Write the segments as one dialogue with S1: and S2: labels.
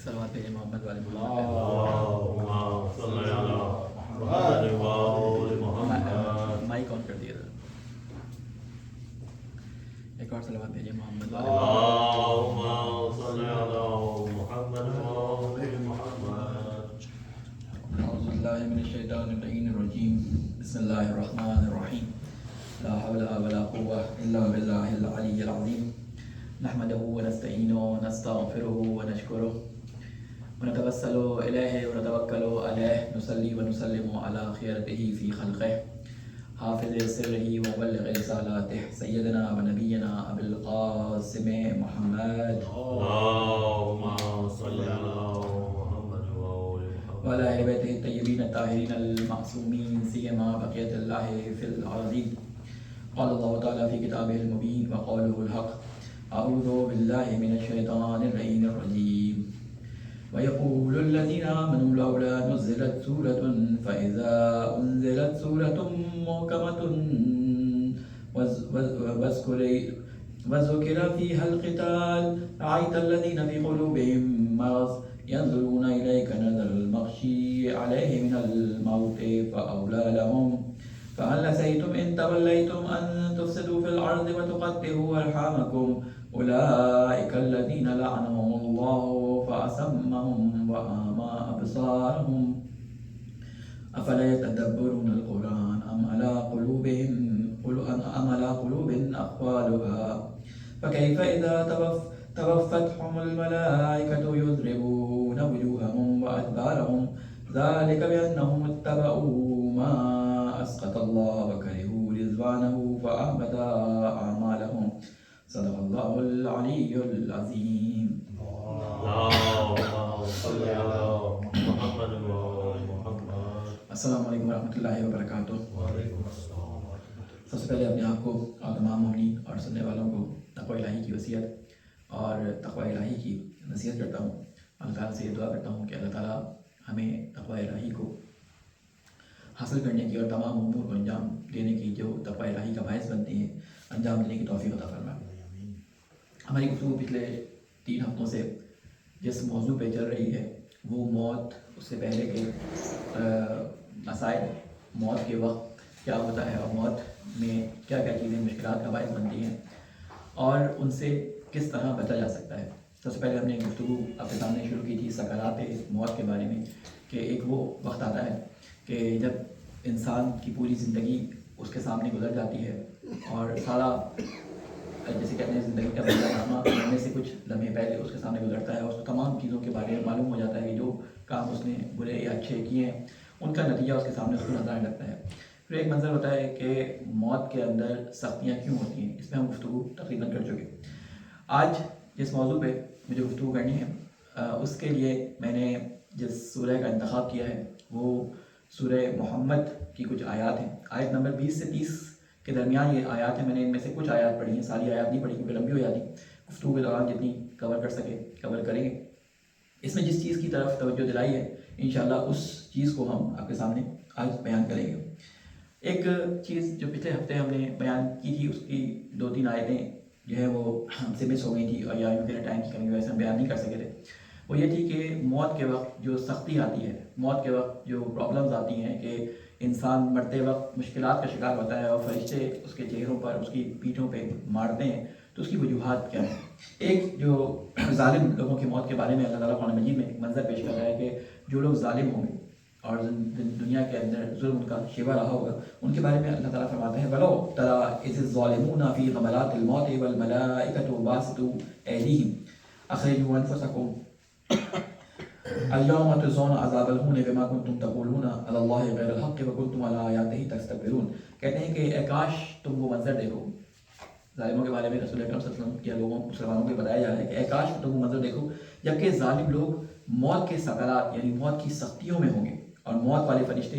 S1: صلوات بھیجے محمد والے محمد مائک آن کر دیا. ایک اور صلوات بھیجے محمد والے اعوذ باللہ من الشیطان اللعین الرجیم. بسم اللہ الرحمن الرحیم. لا حول ولا قوة الا باللہ العلی العظیم. نحمده ونستعینه ونستغفره ونشکره ونتوسل الیہ ونتوکل علیہ. نصلی ونسلم علی خیرته فی خلقہ حافظ سرہ ومبلغ رسالاتہ سیدنا ونبینا ابی القاسم محمد
S2: اللهم صل على محمد
S1: وعلى آل بیتہ الطیبین الطاہرین المعصومین سیما بقیۃ اللہ فی الارضین. قال اللہ تعالی فی کتابہ المبین وقولہ الحق. اعوذ باللہ من الشیطان اللعین الرجیم. وَيَقُولُ الَّذِينَ آمَنُوا لَوْلَا نُزِّلَتْ سُورَةٌ فَإِذَا أُنزِلَتْ سُورَةٌ مُحْكَمَةٌ وَذُكِرَ فِيهَا الْقِتَالُ رَأَيْتَ الَّذِينَ فِي قُلُوبِهِم مَّرَضٌ يَنظُرُونَ إِلَيْكَ نَظَرَ الْمَغْشِيِّ عَلَيْهِ مِنَ الْمَوْتِ فَأَوْلَىٰ لَهُمْ. فَهَلْ عَسَيْتُمْ إِن تَوَلَّيْتُمْ أَن تُفْسِدُوا فِي الْأَرْضِ وَتُقَطِّعُوا أَرْحَامَكُمْ أُولَٰئِكَ الَّذِينَ لَعَنَهُمُ اللَّهُ فَأَصَمَّهُمْ وَأَعْمَىٰ أَبْصَارَهُمْ. أَفَلَا يَتَدَبَّرُونَ الْقُرْآنَ أَمْ عَلَىٰ قُلُوبٍ أَقْفَالُهَا. فَكَيْفَ إِذَا توفتهم الملائكة يضربون وجوههم وأدبارهم ذلك بأنهم اتبعوا ما أسخط الله وكرهوا رضوانه فأحبط أعمالهم. صدق الله العلي العظيم. السلام علیکم ورحمۃ اللہ وبرکاتہ. سب سے پہلے اپنے آپ کو اور تمام مومنین اور سننے والوں کو تقوی الہی کی وصیت اور تقوی الہی کی نصیحت کرتا ہوں. اللہ تعالیٰ سے یہ دعا کرتا ہوں کہ اللہ تعالیٰ ہمیں تقوی الہی کو حاصل کرنے کی اور تمام امور کو انجام دینے کی جو تقوی الہی کا باعث بنتے ہیں انجام دینے کی توفیق عطا فرمائے. ہماری گفتگو پچھلے 3 ہفتوں سے جس موضوع پہ چل رہی ہے وہ موت، اس سے پہلے کے مسائل، موت کے وقت کیا ہوتا ہے اور موت میں کیا کیا چیزیں مشکلات کا باعث بنتی ہیں اور ان سے کس طرح بچا جا سکتا ہے. سب سے پہلے ہم نے گفتگو اپنے سامنے شروع کی تھی سکرات موت کے بارے میں کہ ایک وہ وقت آتا ہے کہ جب انسان کی پوری زندگی اس کے سامنے گزر جاتی ہے اور سارا جیسے کہتے ہیں زندگی کا برنامہ مرنے سے کچھ لمحے پہلے اس کے سامنے گزرتا ہے اور اس کو تمام چیزوں کے بارے میں معلوم ہو جاتا ہے کہ جو کام اس نے برے یا اچھے کیے ہیں ان کا نتیجہ اس کے سامنے اس کو نظر آنے لگتا ہے. پھر ایک منظر ہوتا ہے کہ موت کے اندر سختیاں کیوں ہوتی ہیں. اس پہ ہم گفتگو تقریباً کر چکے. آج جس موضوع پہ مجھے گفتگو کرنی ہے اس کے لیے میں نے جس سورہ کا انتخاب کیا ہے وہ سورہ محمد کی کچھ آیات ہیں. آیت نمبر 20 سے 30 کے درمیان یہ آیات ہیں. میں نے ان میں سے کچھ آیات پڑھی ہیں، ساری آیات نہیں پڑھی کیونکہ لمبی ہو جاتی. گفتگو کے دوران جتنی کور کر سکے کور کریں گے. اس میں جس چیز کی طرف توجہ دلائی ہے انشاءاللہ اس چیز کو ہم آپ کے سامنے آج بیان کریں گے. ایک چیز جو پچھلے ہفتے ہم نے بیان کی تھی اس کی 2-3 آیتیں جو ہے وہ ہم سے مس ہو گئی تھی اور یا یوں کہ ٹائم کی کمی کی وجہ سے ہم بیان نہیں کر سکے تھے. وہ یہ تھی کہ موت کے وقت جو سختی آتی ہے، موت کے وقت جو پرابلمز آتی ہیں کہ انسان مرتے وقت مشکلات کا شکار ہوتا ہے اور فرشتے اس کے چہروں پر اس کی پیٹھوں پہ مارتے ہیں، تو اس کی وجوہات کیا ہیں. ایک جو ظالم لوگوں کی موت کے بارے میں اللہ تعالیٰ قرآن مجید میں ایک منظر پیش کر رہا ہے کہ جو لوگ ظالم ہوں گے اور دنیا کے اندر ظلم ان کا شیوا رہا ہوگا ان کے بارے میں اللہ تعالیٰ فرماتے ہیں وَلَوْ تَرَىٰ إِذِ الظَّالِمُونَ فِي غَمَرَاتِ الْمَوْتِ وَالْمَلَائِكَةُ بَاسِطُو أَيْدِيهِمْ أَخْرِجُوا أَنفُسَكُمْ الْيَوْمَ تُجْزَوْنَ عَذَابَ الْهُونِ بِمَا كُنتُمْ تَقُولُونَ عَلَى اللَّهِ غَيْرَ الْحَقِّ وَكُنتُمْ عَلَىٰ آيَاتِهِ تَسْتَكْبِرُونَ. کہتے ہیں کہ اے کاش تم وہ منظر دیکھو. ظالموں کے بارے میں رسول اکرم صلی اللہ علیہ وسلم یا لوگوں مسلمانوں کو بتایا جا رہا ہے کہ اے کاش تم وہ منظر دیکھو جبکہ ظالم لوگ موت کے سکرات یعنی موت کی سختیوں میں ہوں گے اور موت والے فرشتے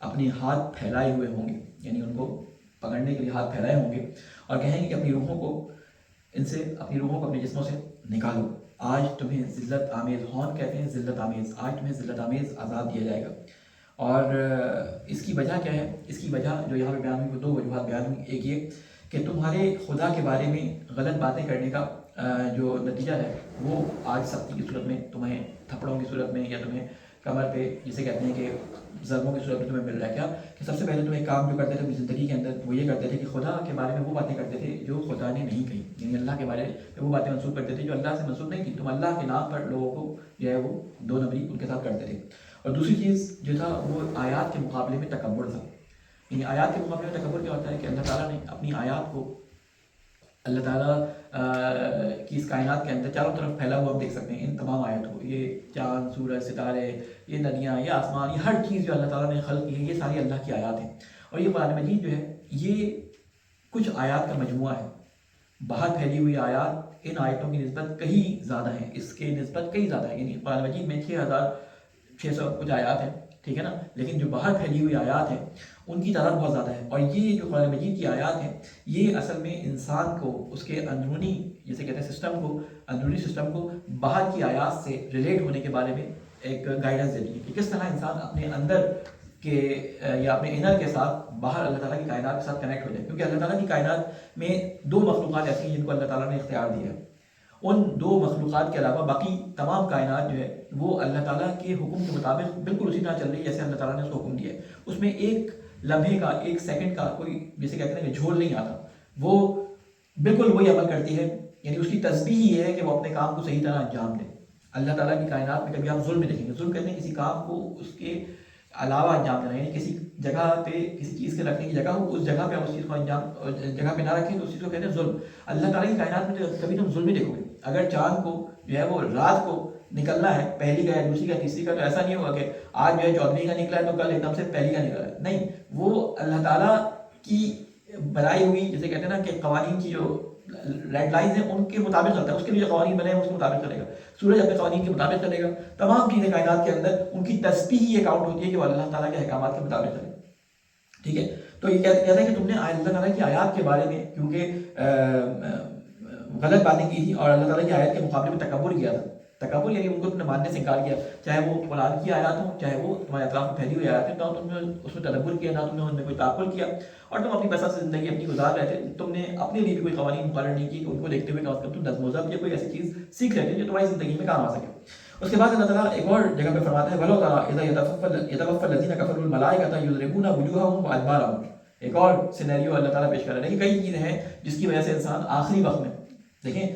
S1: اپنے ہاتھ پھیلائے ہوئے ہوں گے، یعنی ان کو پکڑنے کے لیے ہاتھ پھیلائے ہوں گے اور کہیں گے کہ اپنی روحوں کو اپنے جسموں سے نکالو. آج تمہیں ذلت آمیز، ہون کہتے ہیں ذلت آمیز، آج تمہیں ذلت آمیز عذاب دیا جائے گا. اور اس کی وجہ کیا ہے؟ اس کی وجہ جو یہاں پہ بیان ہوئی وہ 2 وجوہات بیان ہوئی. ایک یہ کہ تمہارے خدا کے بارے میں غلط باتیں کرنے کا جو نتیجہ ہے وہ آج سختی کی صورت میں تمہیں تھپڑوں کی صورت میں یا تمہیں کمر پہ جسے کہتے ہیں کہ ضربوں کی صورت میں تمہیں مل رہا ہے کیا کہ سب سے پہلے تم ایک کام جو کرتے تھے اپنی زندگی کے اندر وہ یہ کرتے تھے کہ خدا کے بارے میں وہ باتیں کرتے تھے جو خدا نے نہیں کہی، یعنی اللہ کے بارے میں وہ باتیں منسوخ کرتے تھے جو اللہ سے منسوخ نہیں تھی، تم اللہ کے نام پر لوگوں کو جو ہے وہ دو نمبری ان کے ساتھ کرتے تھے۔ اور دوسری چیز جو تھا وہ آیات کے مقابلے میں تکبر تھا، یعنی آیات کے مقابلے میں تکبر کیا ہوتا ہے کہ اللہ تعالیٰ نے اپنی آیات کو اللہ تعالیٰ کی اس کائنات کے اندر چاروں طرف پھیلا ہوا ہم دیکھ سکتے ہیں ان تمام آیتوں کو، یہ چاند سورج ستارے یہ ندیاں یہ آسمان یہ ہر چیز جو اللہ تعالیٰ نے خلق کی ہے یہ ساری اللہ کی آیات ہیں۔ اور یہ قرآن مجید جو ہے یہ کچھ آیات کا مجموعہ ہے، باہر پھیلی ہوئی آیات ان آیتوں کی نسبت کہیں زیادہ ہیں، اس کے نسبت کہیں زیادہ ہے، یعنی قرآن مجید میں 6600 کچھ آیات ہیں، ٹھیک ہے نا، لیکن جو باہر پھیلی ہوئی آیات ہیں ان کی تعداد بہت زیادہ ہے۔ اور یہ جو قرآن مجید کی آیات ہیں یہ اصل میں انسان کو اس کے اندرونی جسے کہتے ہیں سسٹم کو، اندرونی سسٹم کو باہر کی آیات سے ریلیٹ ہونے کے بارے میں ایک گائیڈنس دیتی ہے کہ کس طرح انسان اپنے اندر کے یا اپنے انر کے ساتھ باہر اللہ تعالیٰ کی کائنات کے ساتھ کنیکٹ ہو جائے، کیونکہ اللہ تعالیٰ کی کائنات میں دو مخلوقات ایسی ہیں جن کو اللہ تعالیٰ نے اختیار دیا ہے، ان دو مخلوقات کے علاوہ باقی تمام کائنات جو ہے وہ اللہ تعالیٰ کے حکم کے مطابق بالکل اسی طرح چل رہی ہے جیسے اللہ تعالیٰ نے اس کو حکم دیا ہے، اس میں ایک لمحے کا ایک سیکنڈ کا کوئی جسے کہتے ہیں کہ جھول نہیں آتا، وہ بالکل وہی عمل کرتی ہے، یعنی اس کی تسبیح یہ ہے کہ وہ اپنے کام کو صحیح طرح انجام دے۔ اللہ تعالیٰ کی کائنات میں کبھی آپ ظلم نہیں دیکھیں گے، ظلم کہتے ہیں کسی کام کو اس کے علاوہ انجام دینا، یعنی کسی جگہ پہ کسی چیز کے رکھنے کی جگہ ہو اس جگہ پہ ہم اس چیز کو انجام جگہ پہ نہ رکھیں تو اس چیز کو کہتے ہیں ظلم۔ اللہ تعالیٰ کی کائنات میں کبھی تم ظلم نہیں دیکھو گے، اگر چاند کو جو ہے وہ رات کو نکلنا ہے پہلی کا یا دوسری کا تیسری کا تو ایسا نہیں ہوگا کہ آج جو ہے 14ویں کا نکلا ہے تو کل ایک دم سے پہلی کا نکلا ہے، نہیں، وہ اللہ تعالیٰ کی بنائی ہوئی جسے کہتے ہیں نا کہ قوانین کی جو ریڈ لائنز ہیں ان کے مطابق چلتا ہے، اس کے لیے جو قوانین بنے ہیں اس کے مطابق چلے گا، سورج اپنے قوانین کے مطابق چلے گا، تمام چیزیں کائنات کے اندر ان کی تسبیح یہ کاؤنٹ ہوتی ہے کہ وہ اللہ تعالیٰ کے احکامات کے مطابق چلے، ٹھیک ہے۔ تو یہ کہتے ہیں کہ تم نے اللہ تعالیٰ کی آیات کے بارے میں کیونکہ غلط باتیں کی تھی اور اللہ تعالیٰ کی آیت کے مقابلے میں تکبر کیا تھا، تکبر یعنی ان کو تم نے ماننے سے انکار کیا، چاہے وہ قرآن کی آیات ہوں چاہے وہ تمہارے اطراف میں پھیلی ہوئی آیات ہیں، نہ تم نے اس میں تدبر کیا نہ تم نے ان میں کوئی تعقل کیا، اور تم اپنی بسا سے زندگی اپنی گزار رہے تھے، تم نے اپنے لیے بھی کوئی قوانین مقرر نہیں کی کہ ان کو دیکھتے ہوئے کم از کم تم نظم و ضبط یا کوئی ایسی چیز سیکھ لیتے جو تمہاری زندگی میں کام آ سکے۔ اس کے بعد اللہ تعالیٰ ایک اور جگہ پہ فرماتا ہے وَلَوْ تَرَىٰ إِذَا يَتَوَفَّى الَّذِينَ كَفَرُوا الْمَلَائِكَةَ يَضْرِبُونَ وُجُوهَهُمْ وَأَدْبَارَهُم، ایک اور سینیریو اللہ تعالیٰ پیش کر رہا ہے کہ کئی چیزیں ہیں جس کی وجہ سے انسان آخری وقت میں دیکھیں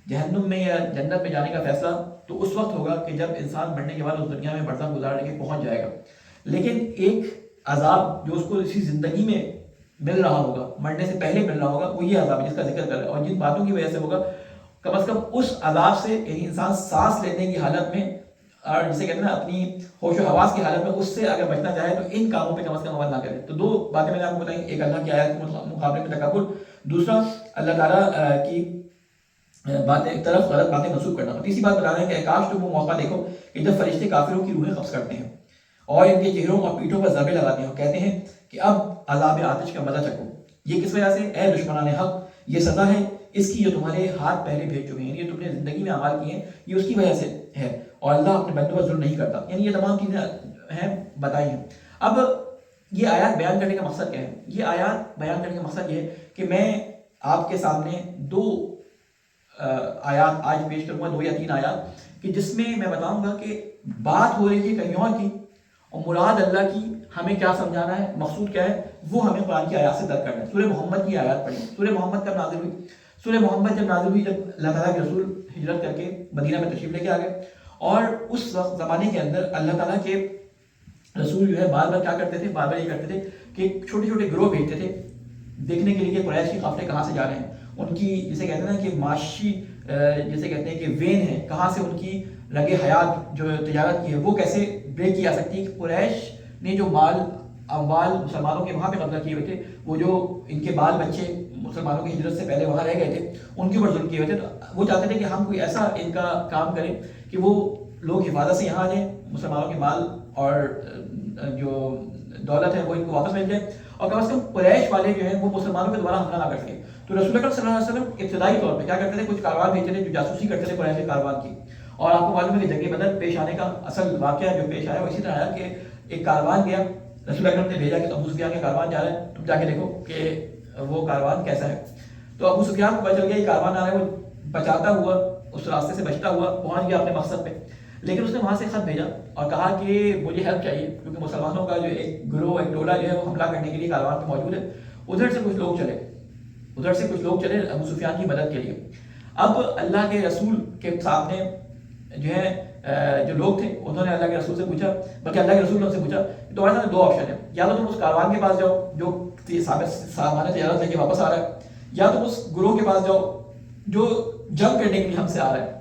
S1: جہنم میں یا جنت میں جانے کا فیصلہ تو اس وقت ہوگا کہ جب انسان مرنے کے بعد اس دنیا میں برزخ گزارنے کے پہنچ جائے گا، لیکن ایک عذاب جو اس کو اسی زندگی میں مل رہا ہوگا مرنے سے پہلے مل رہا ہوگا وہ یہ عذاب ہے جس کا ذکر کر رہا ہے، اور جن باتوں کی وجہ سے ہوگا کم از کم اس عذاب سے یعنی انسان سانس لینے کی حالت میں اور جسے کہتے ہیں نا اپنی ہوش و حواس کی حالت میں اس سے اگر بچنا چاہے تو ان کاموں پہ کم از کم عمل نہ کرے۔ تو دو باتیں میں نے آپ کو بتائیں، ایک اللہ کی آیات کے مقابلے میں تکبر، دوسرا اللہ تعالیٰ کی باتیں طرف غلط باتیں منسوخ کرنا، اور تیسری بات بتا رہے ہیں کہ کاش تم وہ موقع دیکھو کہ جب فرشتے کافروں کی روحیں قبض کرتے ہیں اور ان کے چہروں اور پیٹھوں پر ضربے لگاتے ہیں اور کہتے ہیں کہ اب عذاب آتش کا مزہ چکھو، یہ کس وجہ سے؟ اے دشمنان حق، یہ سزا ہے اس کی جو تمہارے ہاتھ پہلے بھیج چکے ہیں، یہ تم نے زندگی میں اعمال کیے ہیں یہ اس کی وجہ سے ہے، اور اللہ اپنے بندوں پر ظلم نہیں کرتا، یعنی یہ تمام چیزیں ہیں بتائی ہیں۔ اب یہ آیات بیان کرنے کا مقصد کیا ہے؟ یہ آیات بیان کرنے کا مقصد یہ ہے کہ میں آپ کے سامنے دو آیات آج پیش کروں گا، 2 یا 3 آیات کہ جس میں میں بتاؤں گا کہ بات ہو رہی ہے کہیں اور کی اور مراد اللہ کی ہمیں کیا سمجھانا ہے، مقصود کیا ہے وہ ہمیں قرآن کی آیات سے درک کرنا ہے۔ سورہ محمد کی آیات پڑھی، سورہ محمد کب نازل ہوئی؟ سورہ محمد جب نازل ہوئی جب اللہ تعالیٰ کے رسول ہجرت کر کے مدینہ میں تشریف لے کے آ گئے، اور اس زمانے کے اندر اللہ تعالیٰ کے رسول جو ہے بار بار کیا کرتے تھے، بار بار یہ کرتے تھے کہ چھوٹے چھوٹے گروہ بھیجتے تھے دیکھنے کے لیے کہ قریش کے قافلے کہاں سے جا رہے ہیں، ان کی جسے کہتے ہیں نا کہ معاشی جسے کہتے ہیں کہ وین ہے کہاں سے ان کی رگ حیات جو تجارت کی ہے وہ کیسے بریک کی جا سکتی ہے، کہ قریش نے جو مال اموال مسلمانوں کے وہاں پہ قبضہ کیے ہوئے تھے، وہ جو ان کے بال بچے مسلمانوں کی ہجرت سے پہلے وہاں رہ گئے تھے ان کے اوپر ظلم کیے ہوئے تھے، تو وہ چاہتے تھے کہ ہم کوئی ایسا ان کا کام کریں کہ وہ لوگ حفاظت سے یہاں آ جائیں، مسلمانوں کے مال اور جو دولت ہے وہ ان کو واپس مل جائے، اور کم از کم قریش والے جو ہیں وہ مسلمانوں پہ دوبارہ حملہ نہ کر سکیں۔ تو رسول اکرم صلی اللہ علیہ وسلم ابتدائی طور پہ کیا کرتے تھے، کچھ کاروان بھیجتے تھے جو جاسوسی کرتے تھے قریش کے کاروان کی، اور آپ کو معلوم ہے کہ جنگ بدر پیش آنے کا اصل واقعہ جو پیش آیا وہ اسی طرح آیا کہ ایک کاروان گیا، رسول اکرم نے بھیجا کہ ابو سفیان کا کاروان جا رہا ہے، تم جا کے دیکھو کہ وہ کاروان کیسا ہے۔ تو ابو سفیان کو پتہ چل گیا یہ کاروان آ رہا ہے، وہ بچاتا ہوا اس راستے سے بچتا ہوا پہنچ گیا اپنے مقصد پہ، لیکن اس نے وہاں سے خط بھیجا اور کہا کہ مجھے ہیلپ چاہیے، کیونکہ مسلمانوں کا جو ایک گروہ ایک ٹولہ جو ہے وہ حملہ کرنے کے لیے کاروان پہ موجود ہے۔ ادھر سے کچھ لوگ چلے ابو سفیان کی مدد کے لیے۔ اب اللہ کے رسول کے سامنے جو ہے جو لوگ تھے انہوں نے اللہ کے رسول سے پوچھا، بلکہ اللہ کے رسول نے ان سے پوچھا کہ تمہارے سامنے دو آپشن ہیں، یا تو تم اس کاروان کے پاس جاؤ جو سامان تجارت لے کے واپس آ رہا ہے، یا تم اس گروہ کے پاس جاؤ جو جنگ کرنے کے لیے ہم سے آ رہا ہے۔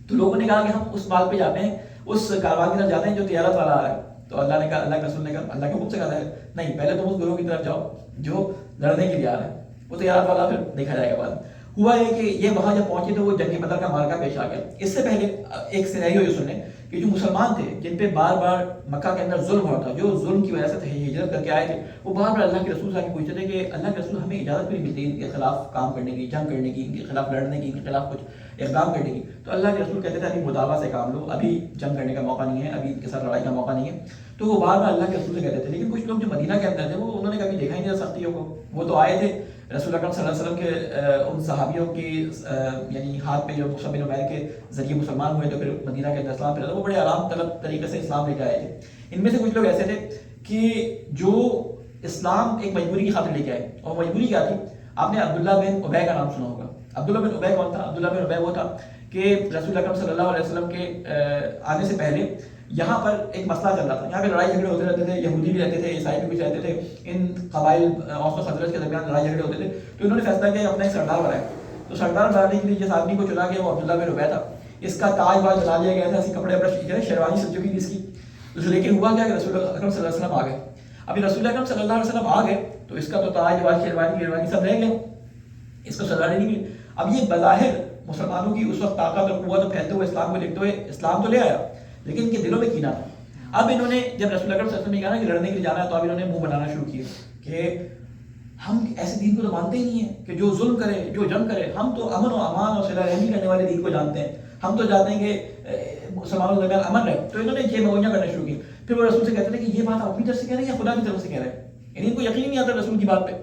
S1: تو لوگوں نے کہا کہ ہم اس مال پہ جاتے ہیں، اس کاروان کی طرف جاتے ہیں جو تجارت والا آ رہا ہے۔ تو اللہ نے کہا، اللہ کے رسول نے کہا، اللہ کے حکم سے کہا ہے نہیں، پہلے تم اس گروہ کی طرف جاؤ جو لڑنے کے لیے آ رہا ہے، وہ تجارت والا پھر دیکھا جائے گا بعد۔ ہوا ہے کہ یہ وہاں جب پہنچے تو وہ جنگ بدر کا مارکا پیش آ گیا۔ اس سے پہلے ایک سینیریو یہ سنیں کہ جو مسلمان تھے جن پہ بار بار مکہ کے اندر ظلم ہوا تھا، جو ظلم کی وجہ سے ہجرت کر کے آئے تھے، وہ بار بار اللہ کے رسول سے آ کے پوچھتے تھے کہ اللہ کے رسول ہمیں اجازت بھی نہیں ملتی ان کے خلاف کام کرنے کی، جنگ کرنے کی، ان کے خلاف لڑنے کی، ان کے خلاف کچھ اقدام کرنے کی۔ تو اللہ کے رسول کہتے تھے ابھی مداوا سے کام لو، ابھی جنگ کرنے کا موقع نہیں ہے، ابھی ان کے ساتھ لڑائی کا موقع نہیں ہے۔ تو وہ بار بار اللہ کے رسول سے کہتے تھے، لیکن کچھ لوگ جو مدینہ کے اندر تھے وہ انہوں نے کبھی دیکھا ہی نہیں تھا سختیوں کو۔ وہ تو آئے تھے رسول اکرم صلی اللہ علیہ وسلم کے ان صحابیوں کی یعنی ہاتھ پہ جو مصعب بن عمیر کے ذریعے مسلمان ہوئے تو پھر مدینہ کے اندر اسلام پھیلا، وہ بڑے آرام طلب طریقے سے اسلام لے کے آئے تھے۔ ان میں سے کچھ لوگ ایسے تھے کہ جو اسلام ایک مجبوری کی خاطر لے کے آئے، اور مجبوری کیا تھی؟ آپ نے عبداللہ بن ابی کا نام سنا ہوگا۔ عبداللہ بن ابی کون تھا؟ عبداللہ بن ابی وہ تھا کہ رسول اکرم صلی اللہ علیہ وسلم کے آنے سے پہلے یہاں پر ایک مسئلہ چل رہا تھا، یہاں پہ لڑائی جھگڑے ہوتے رہتے تھے، یہودی بھی رہتے تھے، عیسائی بھی کچھ رہتے تھے، ان قبائل اوس و خزرج کے درمیان لڑائی جھگڑے ہوتے تھے۔ تو انہوں نے فیصلہ کیا اپنا ایک سردار بنایا۔ تو سردار بنانے کے لیے جس آدمی کو چنا گیا وہ عبداللہ بن ابی تھا۔ اس کا تاج واج بنا لیا گیا تھا، اسی کپڑے اپنے شیروانی سل چکی تھی اس کی۔ لیکن ہوا کیا کہ رسول اکرم صلی اللہ علیہ وسلم آ گئے۔ ابھی رسول اکرم صلی اللہ علیہ وسلم آ گئے تو اس کا تو تاج واج شیروانی سب رہ گئے، اس کو سرداری نہیں ملی۔ اب یہ بظاہر مسلمانوں کی اس وقت طاقت اور قوت پھیلتے ہوئے اسلام کو دیکھتے ہوئے اسلام تو لے آیا، لیکن ان کے دلوں میں کینہ تھا۔ اب انہوں نے جب رسول اکرم صلی اللہ علیہ وسلم نے کہا نا کہ لڑنے کے لیے جانا ہے، تو اب انہوں نے منہ بنانا شروع کیا کہ ہم ایسے دین کو تو مانتے ہی نہیں ہیں کہ جو ظلم کرے، جو جنگ کرے، ہم تو امن و امان اور صلہ رحمی کرنے والے دین کو جانتے ہیں، ہم تو جانتے ہیں کہ مسلمانوں کے درمیان امن رہے۔ تو انہوں نے یہ موئیاں کرنا شروع کی۔ پھر وہ رسول سے کہتے ہیں کہ یہ بات آپ اپنی طرف سے کہہ رہے ہیں یا خدا کی طرف سے کہہ رہے ہیں؟ یعنی ان کو یقین نہیں آتا رسول کی بات پہ۔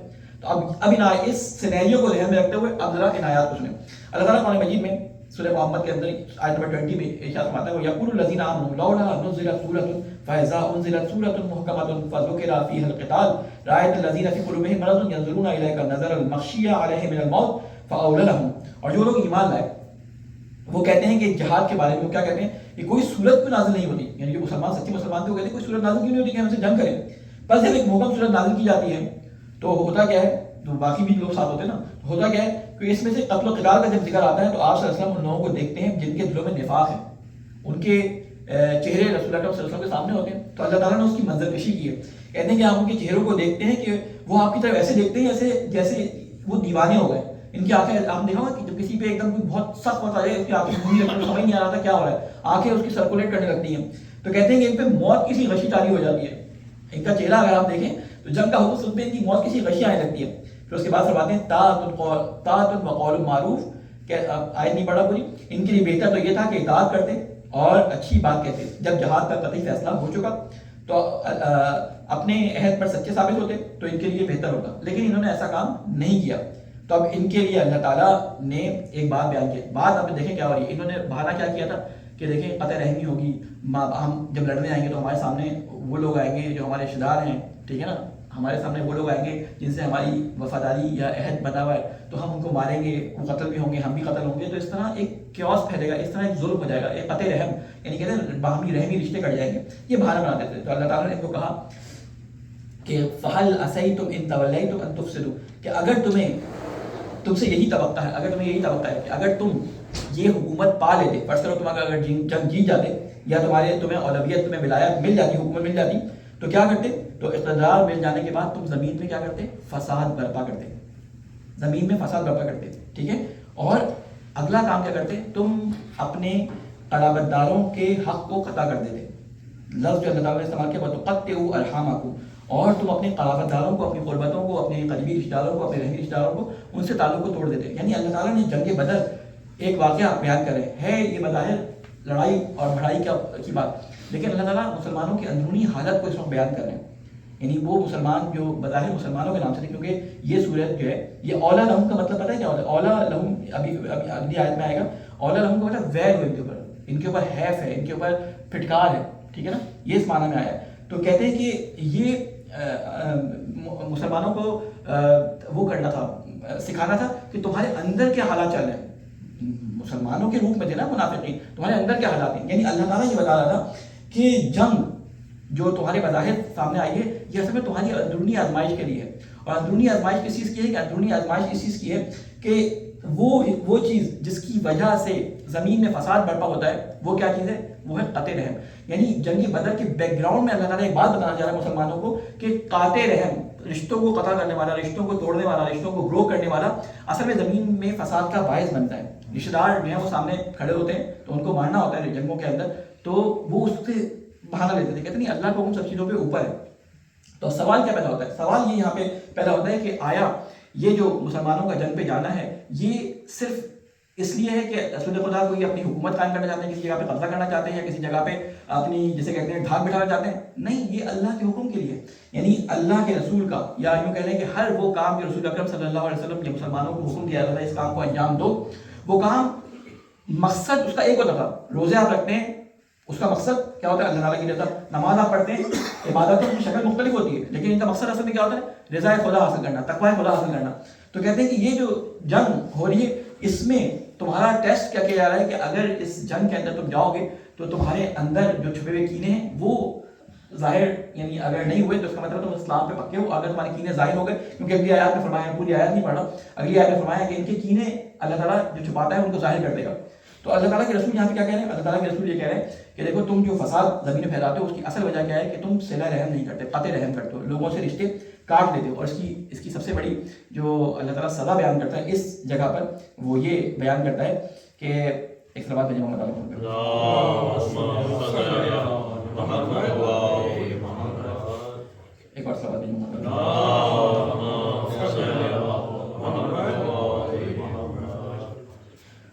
S1: تو اب اس سینیریو کو ذہن میں رکھتے ہوئے اب ذرا ان آیات کو سنیں۔ اللہ تعالیٰ قرآن مجید میں سورہ محمد کے اندر آیت نمبر 20 میں ارشاد فرماتا ہے وَيَقُولُ الَّذِينَ آمَنُوا لَوْلَا نُزِّلَتْ سُورَةٌ فَإِذَا أُنزِلَتْ سُورَةٌ مُحْكَمَةٌ فَذُكِرَ فِيهَا الْقِتَالُ رَأَيْتَ الَّذِينَ فِي قُلُوبِهِم مَرَضٌ يَنظُرُونَ إِلَيْكَ نَظَرَ الْمَغْشِيِّ عَلَيْهِ مِنَ الْمَوْتِ فَأَوْلَىٰ لَهُمْ۔ اور جو لوگ ایمان لائے وہ کہتے ہیں کہ جہاد کے بارے میں کیا کہتے ہیں کہ کوئی صورت کیوں نازل نہیں ہوتی، یعنی جو مسلمان سچے مسلمان تھے وہ کہتے ہیں کوئی صورت نازل کیوں نہیں ہوتی کہ ہم سے جنگ کریں۔ بس جب ایک محکم صورت نازل کی جاتی ہے تو ہوتا کیا ہے، تو باقی بھی لوگ ساتھ ہوتے ہیں نا، تو ہوتا کیا ہے کہ اس میں سے قتل و قتال کا جب ذکر آتا ہے تو آپ صلی اللہ علیہ وسلم ان لوگوں کو دیکھتے ہیں جن کے دلوں میں نفاق ہے، ان کے چہرے رسول اللہ صلی اللہ علیہ وسلم کے سامنے ہوتے ہیں۔ تو اللہ تعالیٰ نے اس کی منظر کشی کی ہے، کہتے ہیں کہ آپ ان کے چہروں کو دیکھتے ہیں کہ وہ آپ کی طرف ایسے دیکھتے ہیں جیسے وہ دیوانے ہو گئے۔ ان کی آنکھیں آپ نے دیکھا ہوگا کہ جب کسی پہ ایک دم بہت سخت بات آ جائے اس کی آنکھیں گھومی رکھتی ہیں، سمجھ نہیں آ رہا تھا کیا ہو رہا ہے، آنکھیں اس کی سرکولیٹ کرنے لگتی ہیں۔ تو کہتے ہیں کہ ان پہ موت کسی غشی تاری ہو جاتی ہے، ان کا چہرہ اگر آپ دیکھیں تو جنگ کا حکم سنتے ہیں ان کی موت کسی غشی آنے لگتی ہے۔ پھر اس کے بعد فرماتے ہیں طاعۃ و قول معروف، کہ آیت نہیں پڑھا پوری، ان کے لیے بہتر تو یہ تھا کہ اطاعت کرتے اور اچھی بات کہتے۔ جب جہاد کا قطعی فیصلہ ہو چکا تو اپنے عہد پر سچے ثابت ہوتے تو ان کے لیے بہتر ہوتا، لیکن انہوں نے ایسا کام نہیں کیا۔ تو اب ان کے لیے اللہ تعالیٰ نے ایک بات بیان کی، بات آپ دیکھیں کیا ہو رہی ہے۔ انہوں نے بہانہ کیا کیا تھا کہ دیکھیں قطع رحمی ہوگی، ہم جب لڑنے آئیں گے تو ہمارے سامنے وہ لوگ آئیں گے جو ہمارے رشتے دار ہیں، ٹھیک ہے نا، ہمارے سامنے وہ لوگ آئیں گے جن سے ہماری وفاداری یا عہد بنا ہوا ہے، تو ہم ان کو ماریں گے، وہ قتل بھی ہوں گے، ہم بھی قتل ہوں گے۔ تو اس طرح ایک کیوس پھیلے گا، اس طرح ایک ظلم ہو جائے گا، ایک قطع رحم، یعنی کہتے ہیں باہمی رحمی رشتے کٹ جائیں گے، یہ بہانہ بنا دیتے۔ تو اللہ تعالیٰ نے ان کو کہا کہ فَهَلْ عَسَيْتُمْ إِن تَوَلَّيْتُمْ أَن تُفْسِدُوا، کہ اگر تم سے یہی توقع ہے، اگر تمہیں یہی توقع ہے کہ اگر تم یہ حکومت پا لیتے، فرض کرو تم اگر جنگ جیت جاتے یا تمہیں اولویت، تمہیں ولایت مل جاتی، حکومت مل جاتی، تو کیا کرتے؟ تو اقتدار مل جانے کے بعد تم زمین میں کیا کرتے؟ فساد برپا کرتے، زمین میں فساد برپا کرتے، ٹھیک ہے۔ اور اگلا کام کیا کرتے؟ تم اپنے قرابت داروں کے حق کو قطع کر دیتے، لفظ جو اللہ تعالیٰ نے استعمال کیا وَتُقَطِّعُوا أَرْحَامَكُمْ، اور تم اپنے قرابت داروں کو، اپنی قربتوں کو، اپنے قریبی رشتہ داروں کو، اپنے رحمی رشتہ داروں کو، ان سے تعلق کو توڑ دیتے۔ یعنی اللہ تعالیٰ نے جنگ بدر ایک واقعہ بیان کرے ہے، یہ بظاہر لڑائی اور بڑھائی کی بات، لیکن اللہ تعالیٰ مسلمانوں کی اندرونی حالت کو اس وقت بیان کر رہے ہیں۔ یعنی وہ مسلمان جو بظاہر مسلمانوں کے نام سے تھے، کیونکہ یہ سورت جو ہے یہ اولا لہم کا مطلب پتہ ہے کیا ہوتا ہے؟ اولا لہم ابھی اگلی آیت میں آئے گا، اولا لہم کا مطلب ویل ہو ان کے اوپر حیف ہے، ان کے اوپر پھٹکار ہے، ٹھیک ہے نا، یہ اس معنی میں آیا ہے۔ تو کہتے ہیں کہ یہ مسلمانوں کو وہ کرنا تھا، سکھانا تھا کہ تمہارے اندر کیا حالات چل رہے ہیں۔ مسلمانوں کے روپ میں تھے نا منافقین، تمہارے اندر کیا حالات ہیں، یعنی اللہ تعالیٰ یہ بتا رہا تھا کہ جنگ جو تمہارے بظاہر سامنے آئی ہے یہ اصل میں تمہاری اندرونی آزمائش کے لیے ہے۔ اور اندرونی آزمائش کس چیز کی ہے؟ کہ اندرونی آزمائش اس چیز کی ہے کہ وہ چیز جس کی وجہ سے زمین میں فساد برپا ہوتا ہے، وہ کیا چیز ہے؟ وہ ہے قطع رحم۔ یعنی جنگی بدر کے بیک گراؤنڈ میں اللہ تعالیٰ ایک بات بتانا چاہ رہا ہے مسلمانوں کو کہ قاطع رحم، رشتوں کو قطع کرنے والا، رشتوں کو توڑنے والا، رشتوں کو گرو کرنے والا اصل میں زمین میں فساد کا باعث بنتا ہے۔ رشتہ دار جو ہے وہ سامنے کھڑے ہوتے ہیں تو ان کو مارنا ہوتا ہے جنگوں کے اندر، تو وہ اس سے بہانہ لیتے تھے، کہتے نہیں اللہ کو ان سب چیزوں پہ اوپر ہے۔ تو سوال کیا پیدا ہوتا ہے؟ سوال یہ یہاں پہ پیدا ہوتا ہے کہ آیا یہ جو مسلمانوں کا جنگ پہ جانا ہے یہ صرف اس لیے ہے کہ رسول خدا کوئی اپنی حکومت قائم کرنا چاہتے ہیں، کسی جگہ پہ قبضہ کرنا چاہتے ہیں، کسی جگہ پہ اپنی جسے کہتے ہیں ڈھاک بٹھانا چاہتے ہیں؟ نہیں، یہ اللہ کے حکم کے لیے، یعنی اللہ کے رسول کا، یا یوں کہہ لیں کہ ہر وہ کام جو رسول اکرم صلی اللہ علیہ وسلم نے مسلمانوں کو حکم دیا تھا اس کام کو انجام دو، وہ کام مقصد اس کا ایک ہوتا تھا۔ روزے آپ رکھتے ہیں، اس کا مقصد کیا ہوتا ہے؟ اللہ تعالیٰ کی رضا۔ نماز آپ پڑھتے ہیں، عبادتوں کی شکل مختلف ہوتی ہے لیکن ان کا مقصد اصل میں کیا ہوتا ہے؟ رضا خدا حاصل کرنا، تقوی خدا حاصل کرنا۔ تو کہتے ہیں کہ یہ جو جنگ ہو رہی ہے اس میں تمہارا ٹیسٹ کیا کیا جا رہا ہے کہ اگر اس جنگ کے اندر تم جاؤ گے تو تمہارے اندر جو چھپے ہوئے کینے ہیں وہ ظاہر، یعنی اگر نہیں ہوئے تو اس کا مطلب تم اسلام پہ پکے ہو۔ اگر تمہارے کینے ظاہر ہو گئے، کیونکہ اگلی آیات میں فرمایا، پوری آیات نہیں پڑھ رہا، اگلی آیات میں فرمایا کہ ان کے کینے اللہ تعالیٰ جو چھپاتا ہے ان کو ظاہر کر دے گا۔ تو اللہ تعالیٰ کے رسول یہاں پہ کیا کہہ رہے ہیں؟ اللہ تعالیٰ کے رسول یہ کہہ رہے ہیں کہ دیکھو تم جو فساد زمین میں پھیلاتے ہو اس کی اصل وجہ کیا ہے کہ تم صلہ رحم نہیں کرتے، قطع رحم کرتے ہو، لوگوں سے رشتے کاٹ دیتے ہو۔ اور اس کی سب سے بڑی جو اللہ تعالیٰ سزا بیان کرتا ہے اس جگہ پر وہ یہ بیان کرتا ہے کہ ایک صلوات بھیجو محمد ایک اور صلوات بھیجو محمد۔